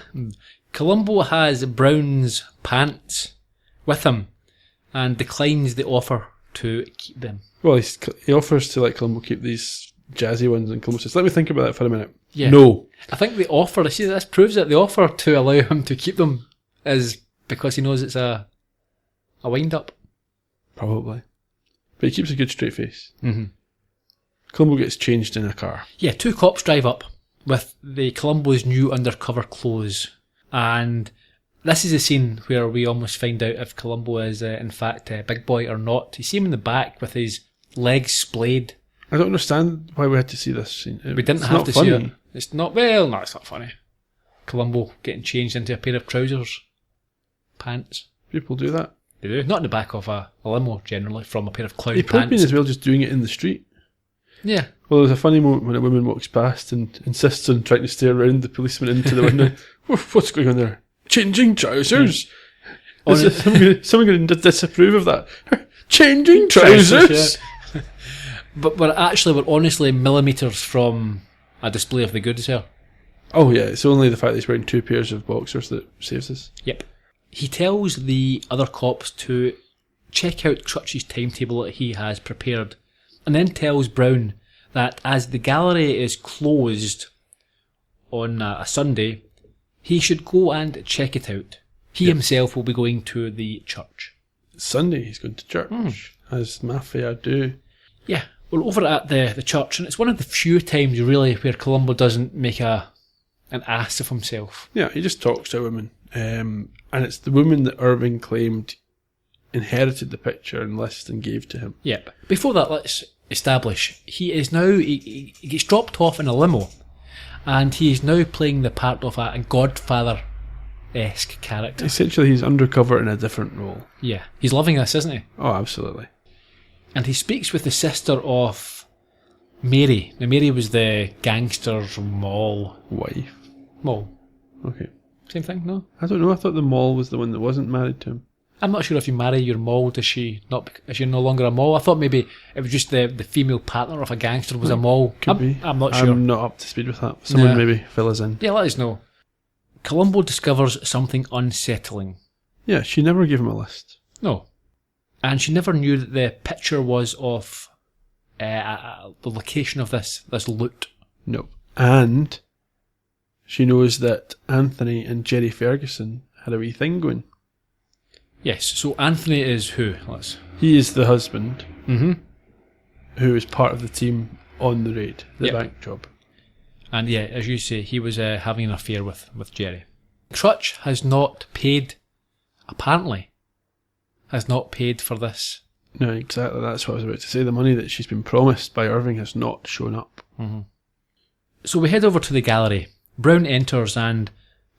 Columbo has Brown's pants with him and declines the offer to keep them. Well, he offers to let Columbo keep these jazzy ones, and Columbo says, let me think about that for a minute. Yeah. No. I think the offer, see, this proves that the offer to allow him to keep them is because he knows it's a wind-up. Probably. But he keeps a good straight face. Mm-hmm. Columbo gets changed in a car. Yeah, 2 cops drive up with the Columbo's new undercover clothes, and this is a scene where we almost find out if Columbo is in fact Big Boy or not. You see him in the back with his legs splayed. I don't understand why we had to see this scene. We didn't have to see it. It's not, well, no, it's not funny. Columbo getting changed into a pair of trousers, pants. People do that. They do. Not in the back of a limo, generally, from a pair of clown He pants. probably as well just doing it in the street. Yeah. Well, there's a funny moment when a woman walks past and insists on trying to stare around the policeman into the window. What's going on there? Changing trousers? Is someone going to disapprove of that? Changing trousers? Yeah. But we're honestly millimetres from a display of the goods here. Oh yeah, it's only the fact that he's wearing 2 pairs of boxers that saves us. Yep. He tells the other cops to check out Crutch's timetable that he has prepared, and then tells Brown that as the gallery is closed on a Sunday, he should go and check it out. He himself will be going to the church. Sunday he's going to church, as mafia do. Yeah, we're over at the church, and it's one of the few times really where Columbo doesn't make an ass of himself. Yeah, he just talks to a woman. And it's the woman that Irving claimed inherited the picture and list and gave to him. Yep. Before that, let's establish he is now he gets dropped off in a limo, and he is now playing the part of a Godfather-esque character. Essentially, he's undercover in a different role. Yeah, he's loving this, isn't he? Oh, absolutely. And he speaks with the sister of Mary. Now, Mary was the gangster's mole. Wife. Mole. Okay. Same thing, no? I don't know, I thought the mole was the one that wasn't married to him. I'm not sure if you marry your mole, is she no longer a mole? I thought maybe it was just the female partner of a gangster was a mole. Could be. I'm not sure. I'm not up to speed with that. Someone maybe fill us in. Yeah, let us know. Columbo discovers something unsettling. Yeah, she never gave him a list. No. And she never knew that the picture was of the location of this loot. No. And she knows that Anthony and Gerry Ferguson had a wee thing going. Yes, so Anthony is who? He is the husband Mm-hmm. who is part of the team on the raid, the bank job. And yeah, as you say, he was having an affair with Gerry. Crutch has not paid, apparently, has not paid for this. No, exactly, that's what I was about to say. The money that she's been promised by Irving has not shown up. Mm-hmm. So we head over to the gallery. Brown enters, and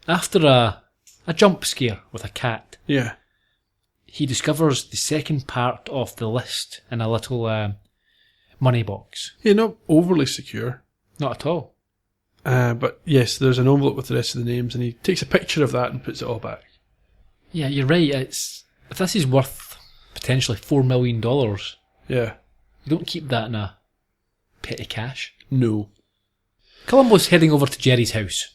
after a jump scare with a cat, he discovers the second part of the list in a little money box. Yeah, not overly secure. Not at all. But yes, there's an envelope with the rest of the names, and he takes a picture of that and puts it all back. Yeah, you're right. If this is worth potentially $4 million, yeah, you don't keep that in a petty cash. No. Columbo's heading over to Gerry's house,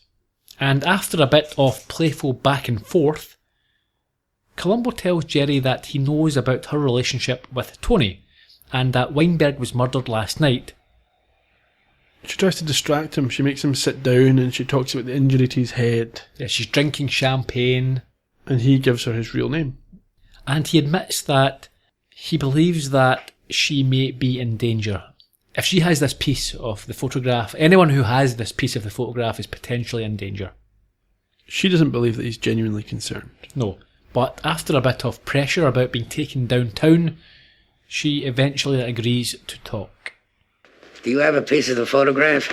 and after a bit of playful back and forth, Columbo tells Gerry that he knows about her relationship with Tony, and that Weinberg was murdered last night. She tries to distract him. She makes him sit down and she talks about the injury to his head. Yeah, she's drinking champagne. And he gives her his real name. And he admits that he believes that she may be in danger. If she has this piece of the photograph, anyone who has this piece of the photograph is potentially in danger. She doesn't believe that he's genuinely concerned. No, but after a bit of pressure about being taken downtown, she eventually agrees to talk. Do you have a piece of the photograph?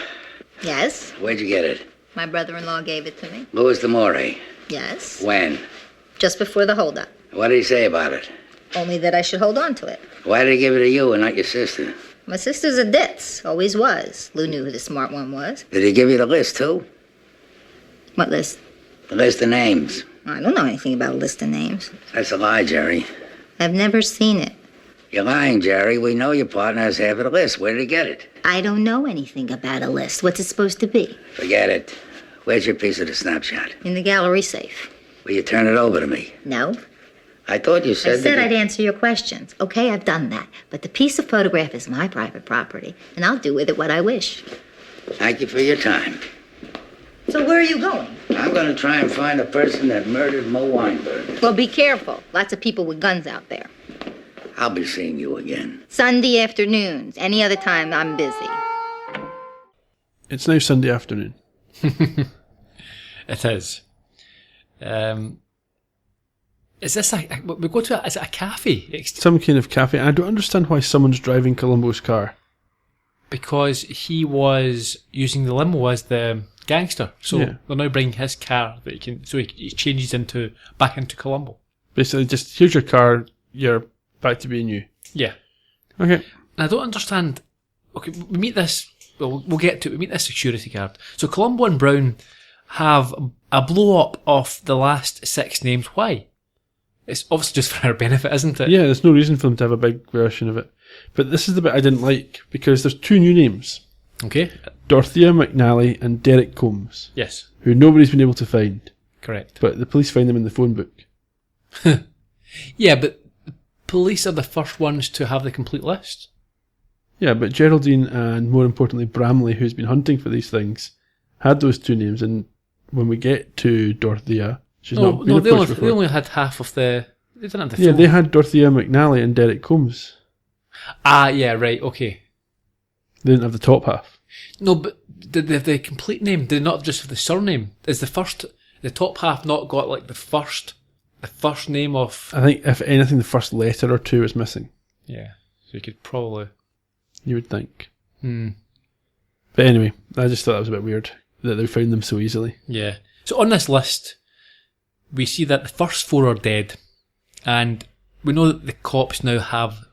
Yes. Where'd you get it? My brother-in-law gave it to me. Louis D'Amore. Yes. When? Just before the holdup. What did he say about it? Only that I should hold on to it. Why did he give it to you and not your sister? My sister's a ditz. Always was. Lou knew who the smart one was. Did he give you the list, too? What list? The list of names. I don't know anything about a list of names. That's a lie, Gerry. I've never seen it. You're lying, Gerry. We know your partner has half of the list. Where did he get it? I don't know anything about a list. What's it supposed to be? Forget it. Where's your piece of the snapshot? In the gallery safe. Will you turn it over to me? No. I thought you said I said I'd answer your questions. Okay, I've done that. But the piece of photograph is my private property, and I'll do with it what I wish. Thank you for your time. So where are you going? I'm going to try and find the person that murdered Mo Weinberg. Well, be careful. Lots of people with guns out there. I'll be seeing you again. Sunday afternoons. Any other time, I'm busy. It's now Sunday afternoon. It is. Is this we go to is it a cafe? Some kind of cafe. I don't understand why someone's driving Columbo's car. Because he was using the limo as the gangster. So Yeah. they're now bringing his car that he changes back into Columbo. Basically, just here's your car, you're back to being you. Yeah. Okay. And I don't understand. Okay, we meet this. Well, we'll get to it. We meet this security guard. So Columbo and Brown have a blow up of the last 6 names. Why? It's obviously just for our benefit, isn't it? Yeah, there's no reason for them to have a big version of it. But this is the bit I didn't like, because there's two new names. Okay. Dorothea McNally and Derek Combs, Yes. who nobody's been able to find. Correct. But the police find them in the phone book. Yeah, but the police are the first ones to have the complete list. Yeah, but Geraldine and, more importantly, Bramley, who's been hunting for these things, had those two names, and when we get to Dorothea, she's not been approached before. They only had half of the... They didn't have the Yeah, full... they had Dorothea McNally and Derek Combs. Ah, yeah, right, okay. They didn't have the top half. No, but the complete name, did not just have the surname. Is the top half not got like the first name of... I think, if anything, the first letter or two is missing. Yeah, so you could probably... You would think. But anyway, I just thought that was a bit weird, that they found them so easily. Yeah. So on this list, we see that the first 4 are dead, and we know that the cops now have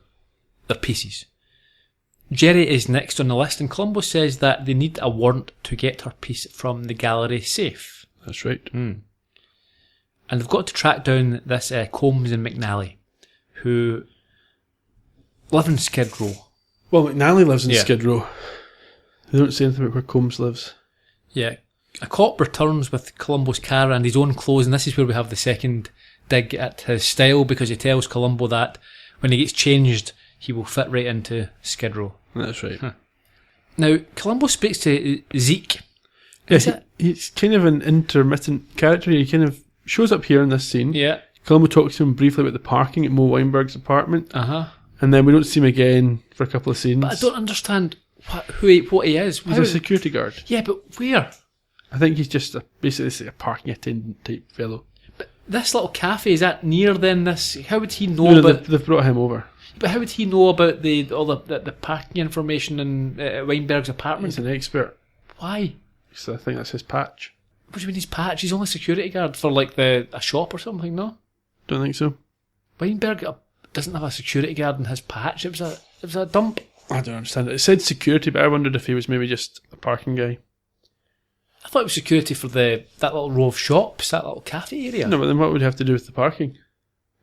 their pieces. Gerry is next on the list, and Columbo says that they need a warrant to get her piece from the gallery safe. That's right. And they've got to track down this Combs and McNally, who live in Skid Row. Well, McNally lives in Yeah. Skid Row. They don't say anything about where Combs lives. Yeah. A cop returns with Columbo's car and his own clothes, and this is where we have the second dig at his style, because he tells Columbo that when he gets changed, he will fit right into Skid Row. That's right. Now, Columbo speaks to Zeke. Yeah, he's kind of an intermittent character. He kind of shows up here in this scene. Yeah. Columbo talks to him briefly about the parking at Mo Weinberg's apartment. And then we don't see him again for a couple of scenes. But I don't understand what he is. He's a security guard. Yeah, but where? I think he's just basically a parking attendant type fellow. But this little cafe, is that near then this? How would he know No, about... they've brought him over. But how would he know about all the parking information in Weinberg's apartment? He's an expert. Why? So I think that's his patch. What do you mean his patch? He's only security guard for like a shop or something, no? Don't think so. Weinberg doesn't have a security guard in his patch. It was a dump. I don't understand it. It said security, but I wondered if he was maybe just a parking guy. I thought it was security for that little row of shops, that little cafe area. No, but then what would he have to do with the parking?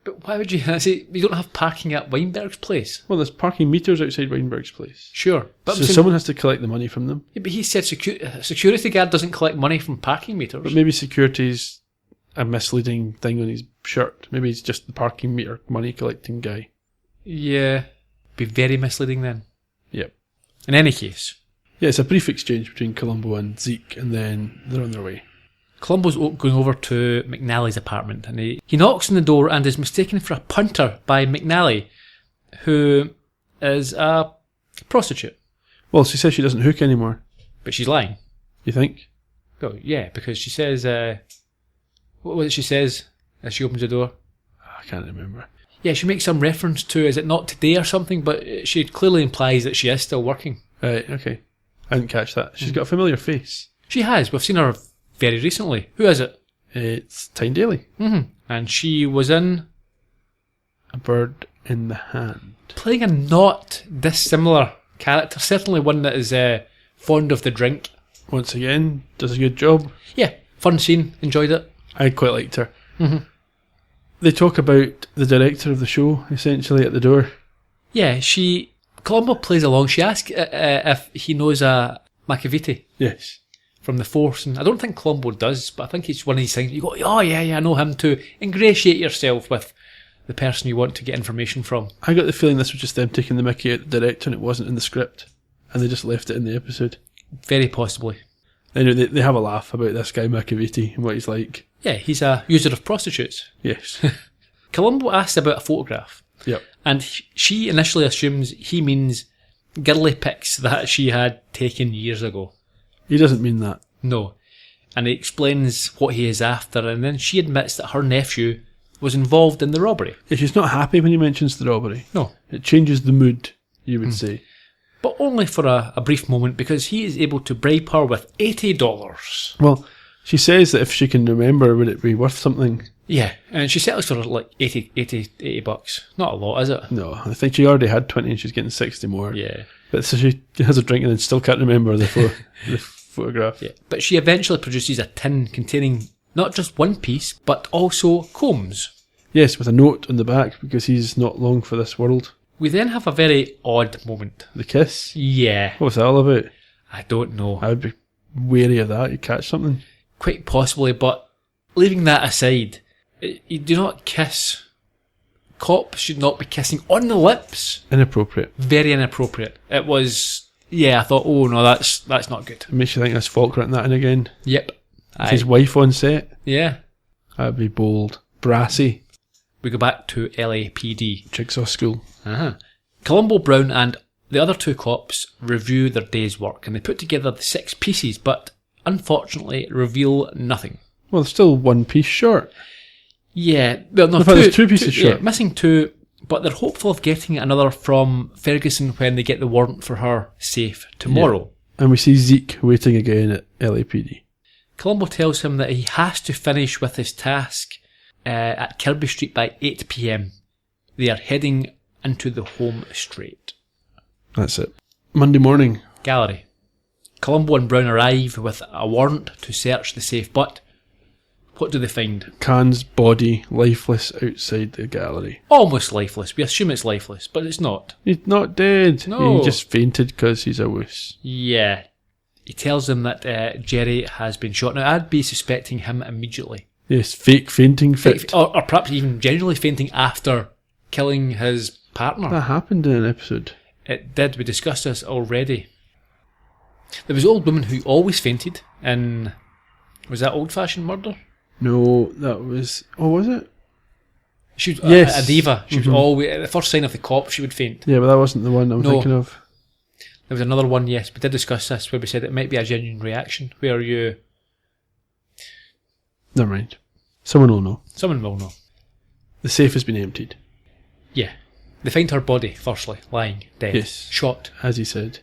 But why would you say you don't have parking at Weinberg's place? Well, there's parking meters outside Weinberg's place. Sure. But So someone has to collect the money from them. Yeah, but he said security guard doesn't collect money from parking meters. But maybe security's a misleading thing on his shirt. Maybe he's just the parking meter money collecting guy. Yeah. Be very misleading then. Yep. In any case. Yeah, it's a brief exchange between Columbo and Zeke, and then they're on their way. Columbo's going over to McNally's apartment, and he knocks on the door and is mistaken for a punter by McNally, who is a prostitute. Well, she says she doesn't hook anymore. But she's lying. You think? Oh, yeah, because she says... what was it she says as she opens the door? I can't remember. Yeah, she makes some reference to, is it not today or something, but she clearly implies that she is still working. Right, okay. I didn't catch that. She's got a familiar face. She has. We've seen her very recently. Who is it? It's Tyne Daly. Mm-hmm. And she was in... A Bird in the Hand. Playing a not dissimilar character. Certainly one that is fond of the drink. Once again, does a good job. Yeah, fun scene. Enjoyed it. I quite liked her. Mm-hmm. They talk about the director of the show, essentially, at the door. Yeah, Columbo plays along. She asks if he knows a Macavity. Yes. From the Force, and I don't think Columbo does, but I think it's one of these things you go, oh yeah, I know him, to ingratiate yourself with the person you want to get information from. I got the feeling this was just them taking the mickey out the director and it wasn't in the script, and they just left it in the episode. Very possibly. Anyway, they have a laugh about this guy Macavity and what he's like. Yeah, he's a user of prostitutes. Yes. Columbo asks about a photograph. Yep. And she initially assumes he means girly pics that she had taken years ago. He doesn't mean that. No. And he explains what he is after, and then she admits that her nephew was involved in the robbery. Yeah, she's not happy when he mentions the robbery. No. It changes the mood, you would say. But only for a brief moment, because he is able to bribe her with $80. Well, she says that if she can remember, would it be worth something? Yeah, and she settles for like 80 bucks. Not a lot, is it? No, I think she already had 20 and she's getting 60 more. Yeah. But so she has a drink and then still can't remember the photograph. Yeah. But she eventually produces a tin containing not just one piece, but also Combs. Yes, with a note on the back, because he's not long for this world. We then have a very odd moment. The kiss? Yeah. What's that all about? I don't know. I would be wary of that. You catch something. Quite possibly, but leaving that aside, you do not kiss. Cops should not be kissing on the lips. Inappropriate. Very inappropriate. It was, I thought, oh no, that's not good. It makes you think that's Falk written that in again. Yep. It's his wife on set. Yeah. That'd be bold. Brassy. We go back to LAPD. Jigsaw School. Columbo, Brown and the other two cops review their day's work and they put together the 6 pieces but unfortunately reveal nothing. Well, there's still one piece short. Yeah, well, no, there's 2 pieces short. Yeah, missing 2, but they're hopeful of getting another from Ferguson when they get the warrant for her safe tomorrow. Yeah. And we see Zeke waiting again at LAPD. Columbo tells him that he has to finish with his task at Kirby Street by 8 p.m. They are heading into the home straight. That's it. Monday morning. Gallery. Columbo and Brown arrive with a warrant to search the safe, but what do they find? Khan's body lifeless outside the gallery. Almost lifeless. We assume it's lifeless, but it's not. He's not dead. No. He just fainted because he's a wuss. Yeah. He tells them that Gerry has been shot. Now, I'd be suspecting him immediately. Yes, fake fainting fit. Or perhaps even genuinely fainting after killing his partner. That happened in an episode. It did. We discussed this already. There was an old woman who always fainted in... Was that old-fashioned murder? No, that was... Oh, was it? She was yes. a diva. She was always... At the first sign of the cop, she would faint. Yeah, but that wasn't the one I'm thinking of. There was another one, yes. We did discuss this, where we said it might be a genuine reaction, where you... Never mind. Someone will know. Someone will know. The safe has been emptied. Yeah. They find her body, firstly, lying, dead. Yes. Shot. As he said.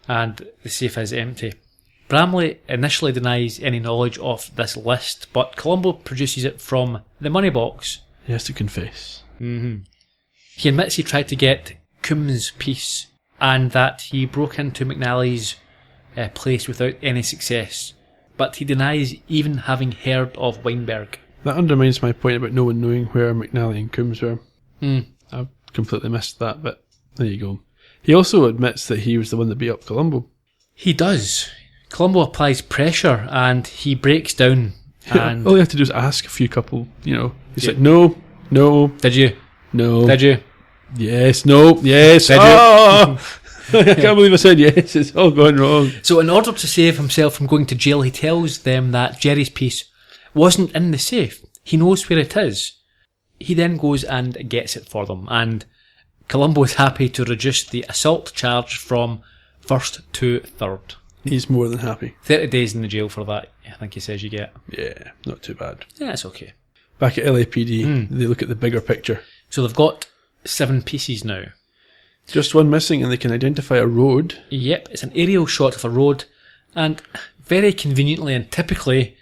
And the safe is empty. Bramley initially denies any knowledge of this list, but Columbo produces it from the money box. He has to confess. Mm-hmm. He admits he tried to get Coombs' piece and that he broke into McNally's place without any success, but he denies even having heard of Weinberg. That undermines my point about no one knowing where McNally and Coombs were. I've completely missed that, but there you go. He also admits that he was the one that beat up Columbo. He does. Columbo applies pressure and he breaks down. And all you have to do is ask a few couple, He's like, no. Did you? No. Did you? Yes, no, yes. Did you? I can't believe I said yes. It's all gone wrong. So in order to save himself from going to jail, he tells them that Gerry's piece wasn't in the safe. He knows where it is. He then goes and gets it for them, and Columbo is happy to reduce the assault charge from 1st to 3rd. He's more than happy. 30 days in the jail for that, I think he says you get. Yeah, not too bad. Yeah, it's okay. Back at LAPD, they look at the bigger picture. So they've got 7 pieces now. Just one missing, and they can identify a road. Yep, it's an aerial shot of a road, and very conveniently and typically,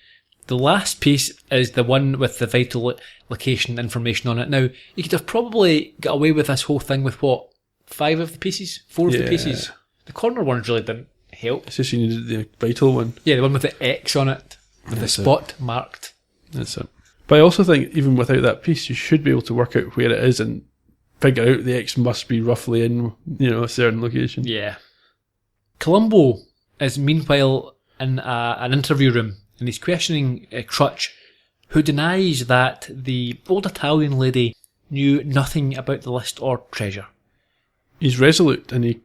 the last piece is the one with the vital location information on it. Now, you could have probably got away with this whole thing with, 5 of the pieces? 4 of the pieces? The corner ones really didn't help. It's just you needed the vital one. Yeah, the one with the X on it, with the spot marked. That's it. But I also think, even without that piece, you should be able to work out where it is and figure out the X must be roughly in, a certain location. Yeah. Columbo is meanwhile in an interview room, and he's questioning Crutch, who denies that the old Italian lady knew nothing about the list or treasure. He's resolute, and he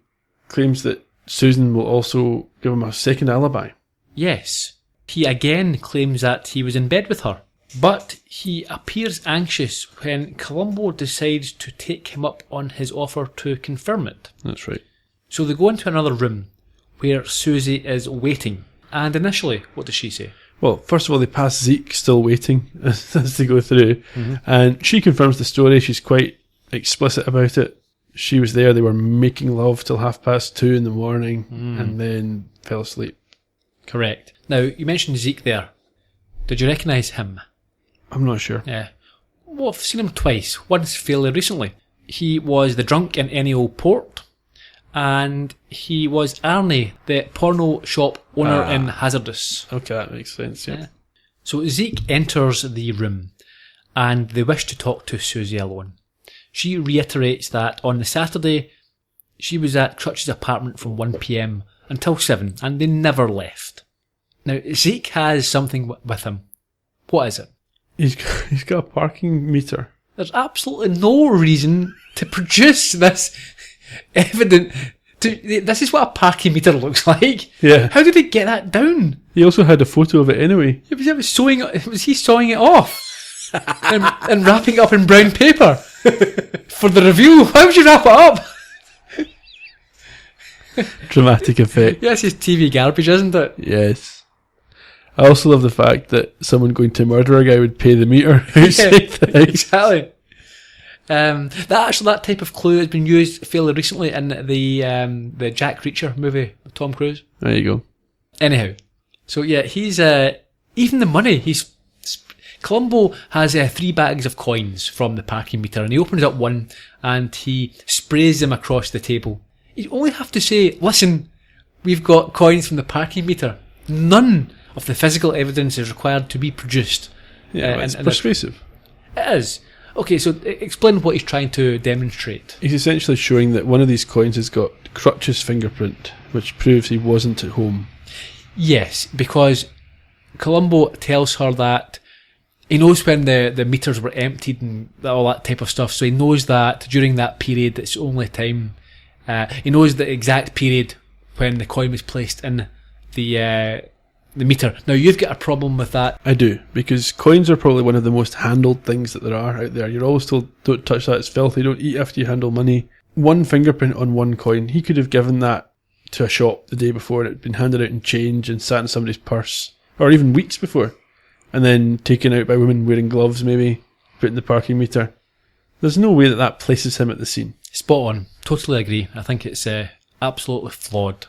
claims that Susan will also give him a second alibi. Yes. He again claims that he was in bed with her, but he appears anxious when Columbo decides to take him up on his offer to confirm it. That's right. So they go into another room where Susie is waiting. And initially, what does she say? Well, first of all, they pass Zeke still waiting as they go through. And she confirms the story. She's quite explicit about it. She was there. They were making love till 2:30 in the morning and then fell asleep. Correct. Now, you mentioned Zeke there. Did you recognise him? I'm not sure. Yeah. Well, I've seen him twice. Once fairly recently. He was the drunk in Any Old Port. And he was Arnie, the porno shop owner in Hazardous. Okay, that makes sense, yeah. So Zeke enters the room, and they wish to talk to Susie alone. She reiterates that on the Saturday, she was at Crutch's apartment from 1 p.m. until 7, and they never left. Now, Zeke has something with him. What is it? He's got a parking meter. There's absolutely no reason to produce this evidence. This is what a parking meter looks like. Yeah. How did he get that down? He also had a photo of it anyway. Was he sawing it off and wrapping it up in brown paper for the review? Why would you wrap it up? Dramatic effect. Yeah, it's just TV garbage, isn't it? Yes. I also love the fact that someone going to murder a guy would pay the meter outside the house. Exactly. That type of clue has been used fairly recently in the Jack Reacher movie with Tom Cruise. There you go. Anyhow, so yeah, he's even the money. Columbo has 3 bags of coins from the parking meter, and he opens up one and he sprays them across the table. You only have to say, "Listen, we've got coins from the parking meter." None of the physical evidence is required to be produced. Yeah, it's persuasive. It is. Okay, so explain what he's trying to demonstrate. He's essentially showing that one of these coins has got Crutch's fingerprint, which proves he wasn't at home. Yes, because Columbo tells her that he knows when the meters were emptied and all that type of stuff, so he knows that during that period it's only time. He knows the exact period when the coin was placed in the meter. Now, you've got a problem with that. I do, because coins are probably one of the most handled things that there are out there. You're always told, don't touch that, it's filthy, don't eat after you handle money. One fingerprint on one coin, he could have given that to a shop the day before, and it had been handed out in change and sat in somebody's purse, or even weeks before, and then taken out by women wearing gloves maybe, put in the parking meter. There's no way that places him at the scene. Spot on. Totally agree. I think it's absolutely flawed.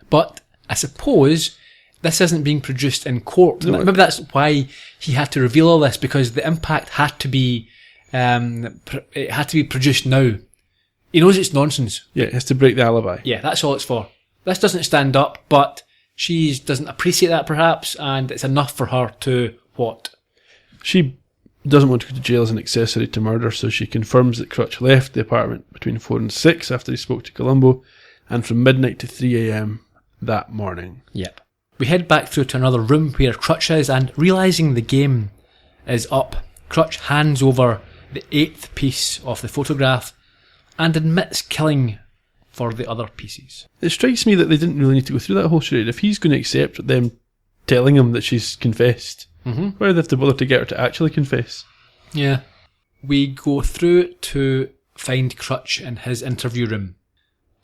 But I suppose this isn't being produced in court. No, maybe that's why he had to reveal all this, because the impact had to be produced now. He knows it's nonsense. Yeah, it has to break the alibi. Yeah, that's all it's for. This doesn't stand up, but she doesn't appreciate that perhaps, and it's enough for her to what? She doesn't want to go to jail as an accessory to murder, so she confirms that Crutch left the apartment between 4 and 6 after he spoke to Columbo, and from midnight to 3 a.m. that morning. Yep. We head back through to another room where Crutch is, and realising the game is up, Crutch hands over the 8th piece of the photograph and admits killing for the other pieces. It strikes me that they didn't really need to go through that whole charade. If he's going to accept them telling him that she's confessed, why do they have to bother to get her to actually confess? Yeah. We go through to find Crutch in his interview room,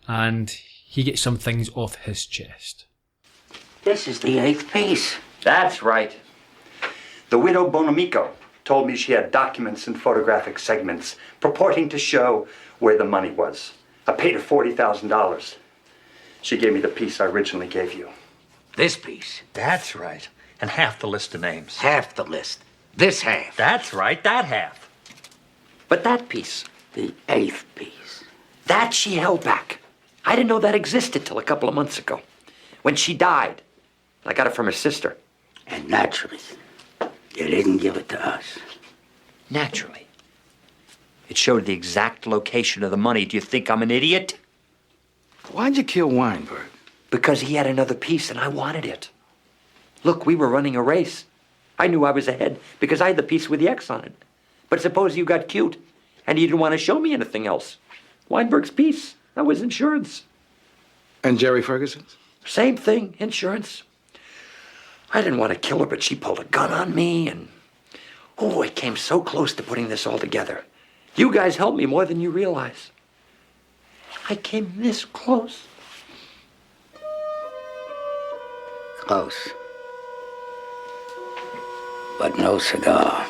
and he gets some things off his chest. This is the 8th piece. That's right. The widow Bonamico told me she had documents and photographic segments purporting to show where the money was. I paid her $40,000. She gave me the piece I originally gave you. This piece. That's right. And half the list of names. Half the list. This half. That's right, that half. But that piece, The 8th piece. that she held back. I didn't know that existed till a couple of months ago, when she died. I got it from her sister. And naturally, you didn't give it to us. Naturally. It showed the exact location of the money. Do you think I'm an idiot? Why'd you kill Weinberg? Because he had another piece and I wanted it. Look, we were running a race. I knew I was ahead because I had the piece with the X on it. But suppose you got cute and you didn't want to show me anything else. Weinberg's piece, that was insurance. And Jerry Ferguson's? Same thing, insurance. I didn't want to kill her, but she pulled a gun on me and... Oh, it came so close to putting this all together. You guys helped me more than you realize. I came this close. Close. But no cigar.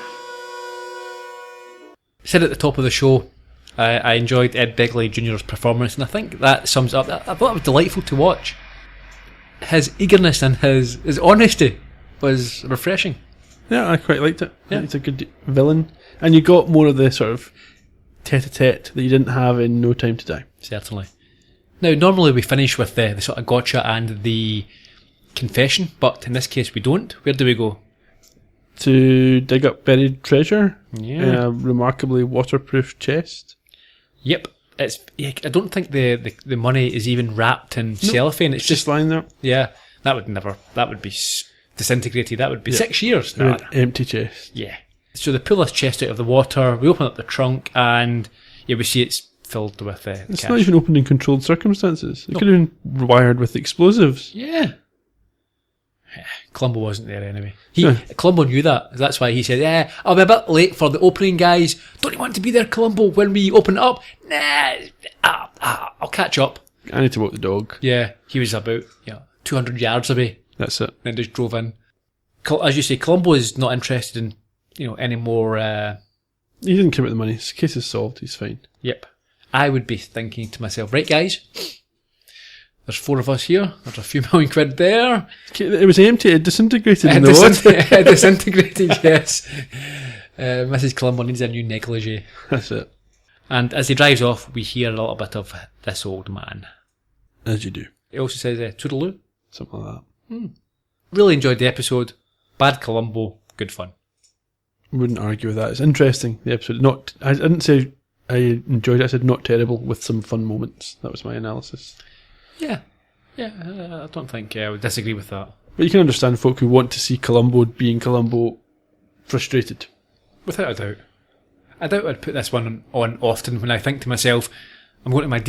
Said at the top of the show, I enjoyed Ed Begley Jr.'s performance, and I think that sums up. I thought it was delightful to watch. His eagerness and his honesty was refreshing. Yeah, I quite liked it. Yeah. It's a good villain. And you got more of the sort of tete-a-tete that you didn't have in No Time to Die. Certainly. Now, normally we finish with the sort of gotcha and the confession, but in this case we don't. Where do we go? To dig up buried treasure Yeah. in a remarkably waterproof chest. Yep. I don't think the money is even wrapped in cellophane. It's just lying there. Yeah, that would be disintegrated. That would be 6 years. An empty chest. Yeah. So they pull this chest out of the water, we open up the trunk, and we see it's filled with It's cash. not even opened in controlled circumstances. It could have been wired with explosives. Yeah. Columbo wasn't there anyway. No. Columbo knew that. That's why he said, I'll be a bit late for the opening, guys. Don't you want to be there, Columbo, when we open it up? Nah, I'll catch up. I need to walk the dog. Yeah, he was about 200 yards away. That's it. Then just drove in. As you say, Columbo is not interested in any more. He didn't care about the money. His case is solved. He's fine. Yep. I would be thinking to myself, right, guys, there's 4 of us here. There's a few million quid there. It was empty. It disintegrated in the water. Disintegrating, yes. Mrs. Columbo needs a new negligee. That's it. And as he drives off, we hear a little bit of this old man. As you do. He also says, toodaloo. Something like that. Really enjoyed the episode. Bad Columbo. Good fun. Wouldn't argue with that. It's interesting, the episode. I didn't say I enjoyed it. I said not terrible, with some fun moments. That was my analysis. Yeah. I don't think I would disagree with that. But you can understand folk who want to see Columbo being Columbo frustrated. Without a doubt. I doubt I'd put this one on often when I think to myself, I'm going to my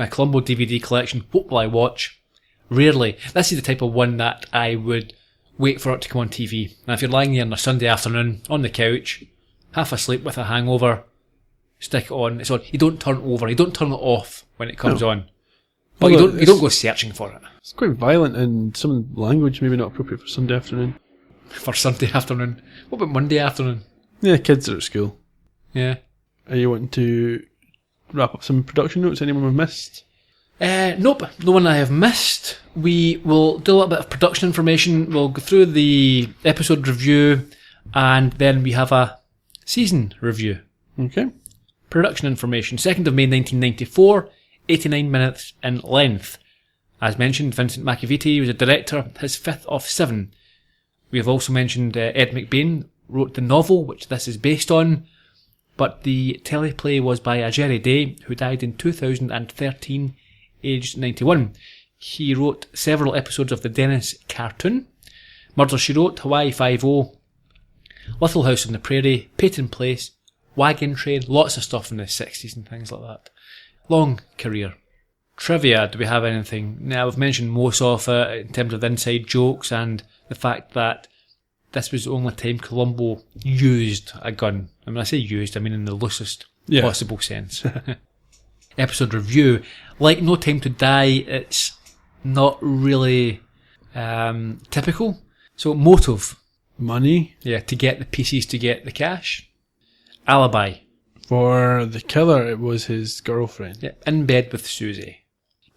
Columbo DVD collection, what will I watch? Rarely. This is the type of one that I would wait for it to come on TV. And if you're lying there on a Sunday afternoon, on the couch, half asleep with a hangover, stick it on, it's on. You don't turn it over, you don't turn it off when it comes on. But you don't go searching for it. It's quite violent and some language maybe not appropriate for Sunday afternoon. For Sunday afternoon. What about Monday afternoon? Yeah, kids are at school. Yeah. Are you wanting to wrap up some production notes? Anyone we've missed? Nope, no one I have missed. We will do a little bit of production information. We'll go through the episode review, and then we have a season review. Okay. Production information. 2nd of May 1994, 89 minutes in length. As mentioned, Vincent McAvity was a director, his 5th of 7. We have also mentioned Ed McBain wrote the novel, which this is based on, but the teleplay was by Gerry Day, who died in 2013, aged 91. He wrote several episodes of the Dennis cartoon, Murder, She Wrote, Hawaii Five-0, Little House on the Prairie, Peyton Place, Wagon Train, lots of stuff in the 60s and things like that. Long career. Trivia, do we have anything? Now, I've mentioned most of it in terms of the inside jokes and the fact that this was the only time Columbo used a gun. I mean, I say used, I mean in the loosest possible sense. Episode review. Like No Time to Die, it's not really typical. So, motive. Money. Yeah, to get the pieces, to get the cash. Alibi. For the killer, it was his girlfriend. Yeah, in bed with Susie.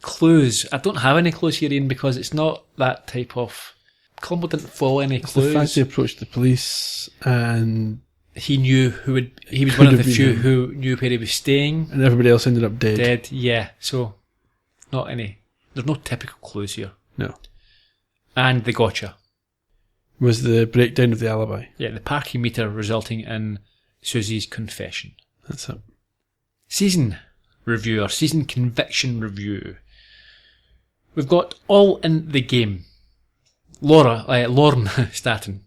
Clues. I don't have any clues here, Ian, because it's not that type of... Columbo didn't follow any clues. The fact he approached the police and... He knew he was one of the few who knew where he was staying. And everybody else ended up dead. Yeah. So, not any... There's no typical clues here. No. And the gotcha. Was the breakdown of the alibi. Yeah, the parking meter resulting in Susie's confession. That's it. Season review, or season conviction review. We've got All in the Game. Lorne Staten.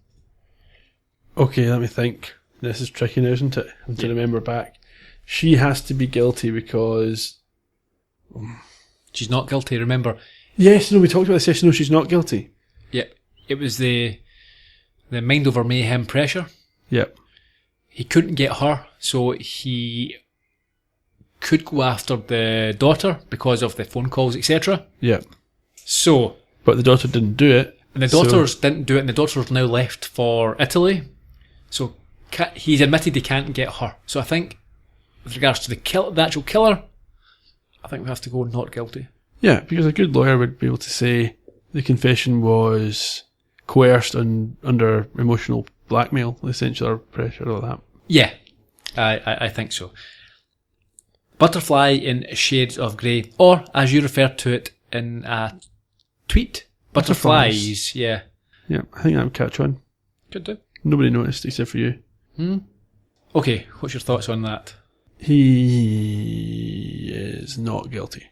Okay, let me think. This is tricky now, isn't it? I have to remember back. She has to be guilty because... She's not guilty, remember. Yes, no, we talked about this yesterday. No, she's not guilty. Yep. It was the mind over mayhem pressure. Yep. He couldn't get her, so he could go after the daughter because of the phone calls, etc. Yep. So... But the daughter didn't do it. And the daughters didn't do it, and the daughter's now left for Italy. So he's admitted he can't get her. So I think, with regards to the actual killer, I think we have to go not guilty. Yeah, because a good lawyer would be able to say the confession was coerced under emotional blackmail, essentially, or pressure, or that. Yeah, I think so. Butterfly in Shades of Grey, or as you referred to it in a tweet, Butterflies. Yeah. Yeah, I think that would catch on. Could do. Nobody noticed except for you. Okay, what's your thoughts on that? He is not guilty.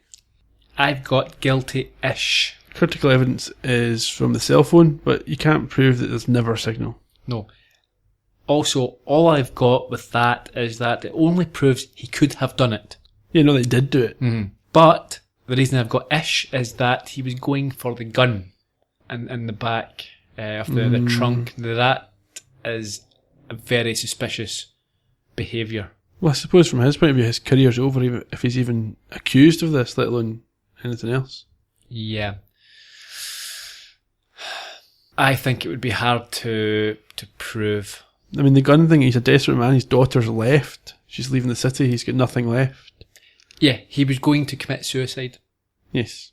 I've got guilty-ish. Critical evidence is from the cell phone, but you can't prove that there's never a signal. No. Also, all I've got with that is that it only proves he could have done it. Yeah, no, they did do it. Mm-hmm. But the reason I've got ish is that he was going for the gun in the back of the trunk. That is a very suspicious behaviour. Well, I suppose from his point of view, his career's over even if he's even accused of this, let alone anything else. Yeah. I think it would be hard to prove. I mean, the gun thing, he's a desperate man. His daughter's left. She's leaving the city. He's got nothing left. Yeah, he was going to commit suicide. Yes.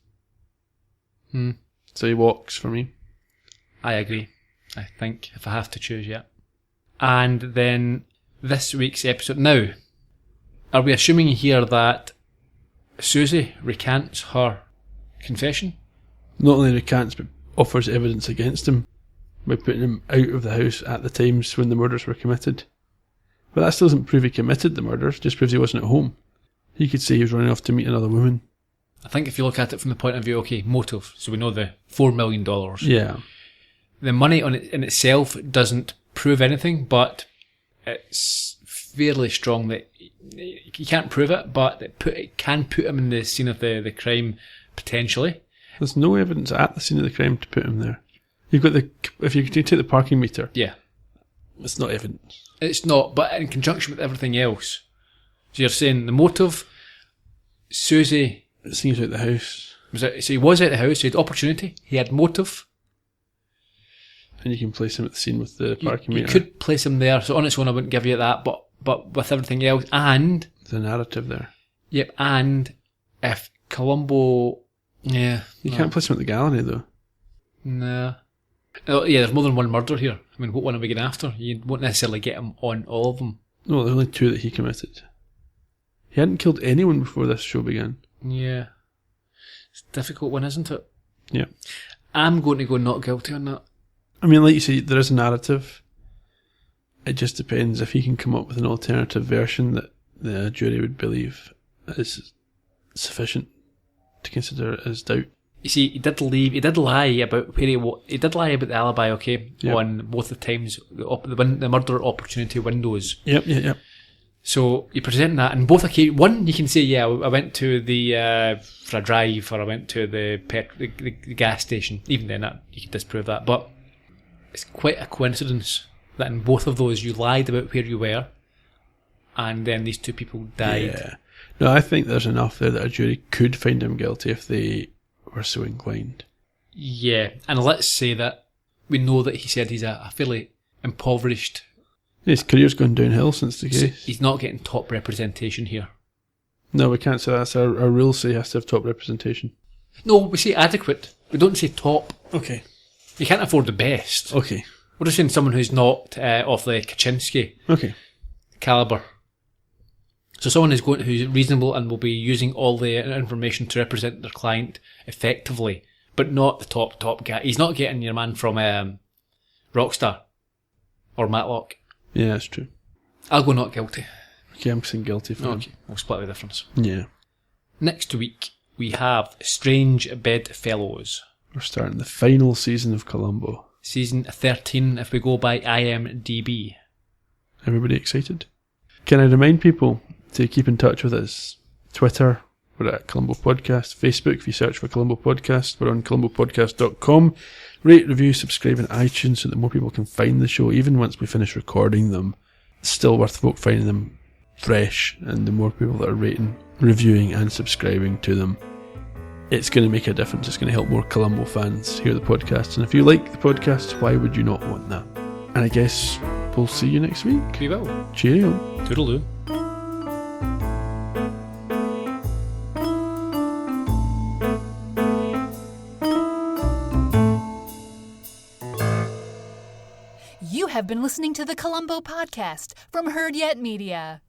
So he walks for me. I agree. I think if I have to choose, yeah. And then this week's episode. Now, are we assuming here that Susie recants her confession? Not only recants, but offers evidence against him by putting him out of the house at the times when the murders were committed. But that still doesn't prove he committed the murders, just proves he wasn't at home. He could say he was running off to meet another woman. I think if you look at it from the point of view, okay, motive, so we know the $4 million. Yeah. The money on it in itself doesn't prove anything, but it's fairly strong that you can't prove it, but it can put him in the scene of the crime, potentially. There's no evidence at the scene of the crime to put him there. You've got if you take the parking meter. Yeah. It's not evidence. It's not, but in conjunction with everything else. So you're saying the motive, Susie... Seeing he's out the house. So he was at the house, he had opportunity, he had motive. And you can place him at the scene with the parking meter. You could place him there, so on its own I wouldn't give you that, but with everything else, and... The narrative there. Yep, and if Columbo... Yeah. You can't place him at the gallery, though. No. Oh, yeah, there's more than one murder here. I mean, what one are we going after? You won't necessarily get him on all of them. No, there's only 2 that he committed. He hadn't killed anyone before this show began. Yeah. It's a difficult one, isn't it? Yeah. I'm going to go not guilty on that. I mean, like you say, there is a narrative. It just depends if he can come up with an alternative version that the jury would believe is sufficient to consider it as doubt. You see, he did lie about where he did lie about the alibi, okay, yep. On both the times, the murder opportunity windows. Yep. So you present that, and both occasions, one you can say, yeah, I went to the for a drive, or I went to the gas station. Even then, you can disprove that. But it's quite a coincidence that in both of those you lied about where you were, and then these 2 people died. Yeah. No, I think there's enough there that a jury could find him guilty if they were so inclined. Yeah, and let's say that we know that he said he's a fairly impoverished... His career's gone downhill since the case. So he's not getting top representation here. No, we can't say that. Our rules say he has to have top representation. No, we say adequate. We don't say top. Okay. You can't afford the best. Okay. We're just saying someone who's not of the Kaczynski calibre. So someone who's reasonable and will be using all the information to represent their client effectively, but not the top guy. He's not getting your man from Rockstar or Matlock. Yeah, that's true. I'll go not guilty. Okay, I'm saying guilty for him. Okay, we'll split the difference. Yeah. Next week, we have Strange Bedfellows. We're starting the final season of Columbo. Season 13, if we go by IMDb. Everybody excited? Can I remind people to keep in touch with us? Twitter, we're at Columbo Podcast. Facebook, if you search for Columbo Podcast, we're on columbopodcast.com. Rate, review, subscribe on iTunes so that more people can find the show, even once we finish recording them. It's still worth folk finding them fresh, and the more people that are rating, reviewing and subscribing to them, it's going to make a difference. It's going to help more Columbo fans hear the podcast. And if you like the podcast, why would you not want that? And I guess we'll see you next week. We will. Cheerio. Toodaloo. You have been listening to the Columbo Podcast from Heard Yet Media.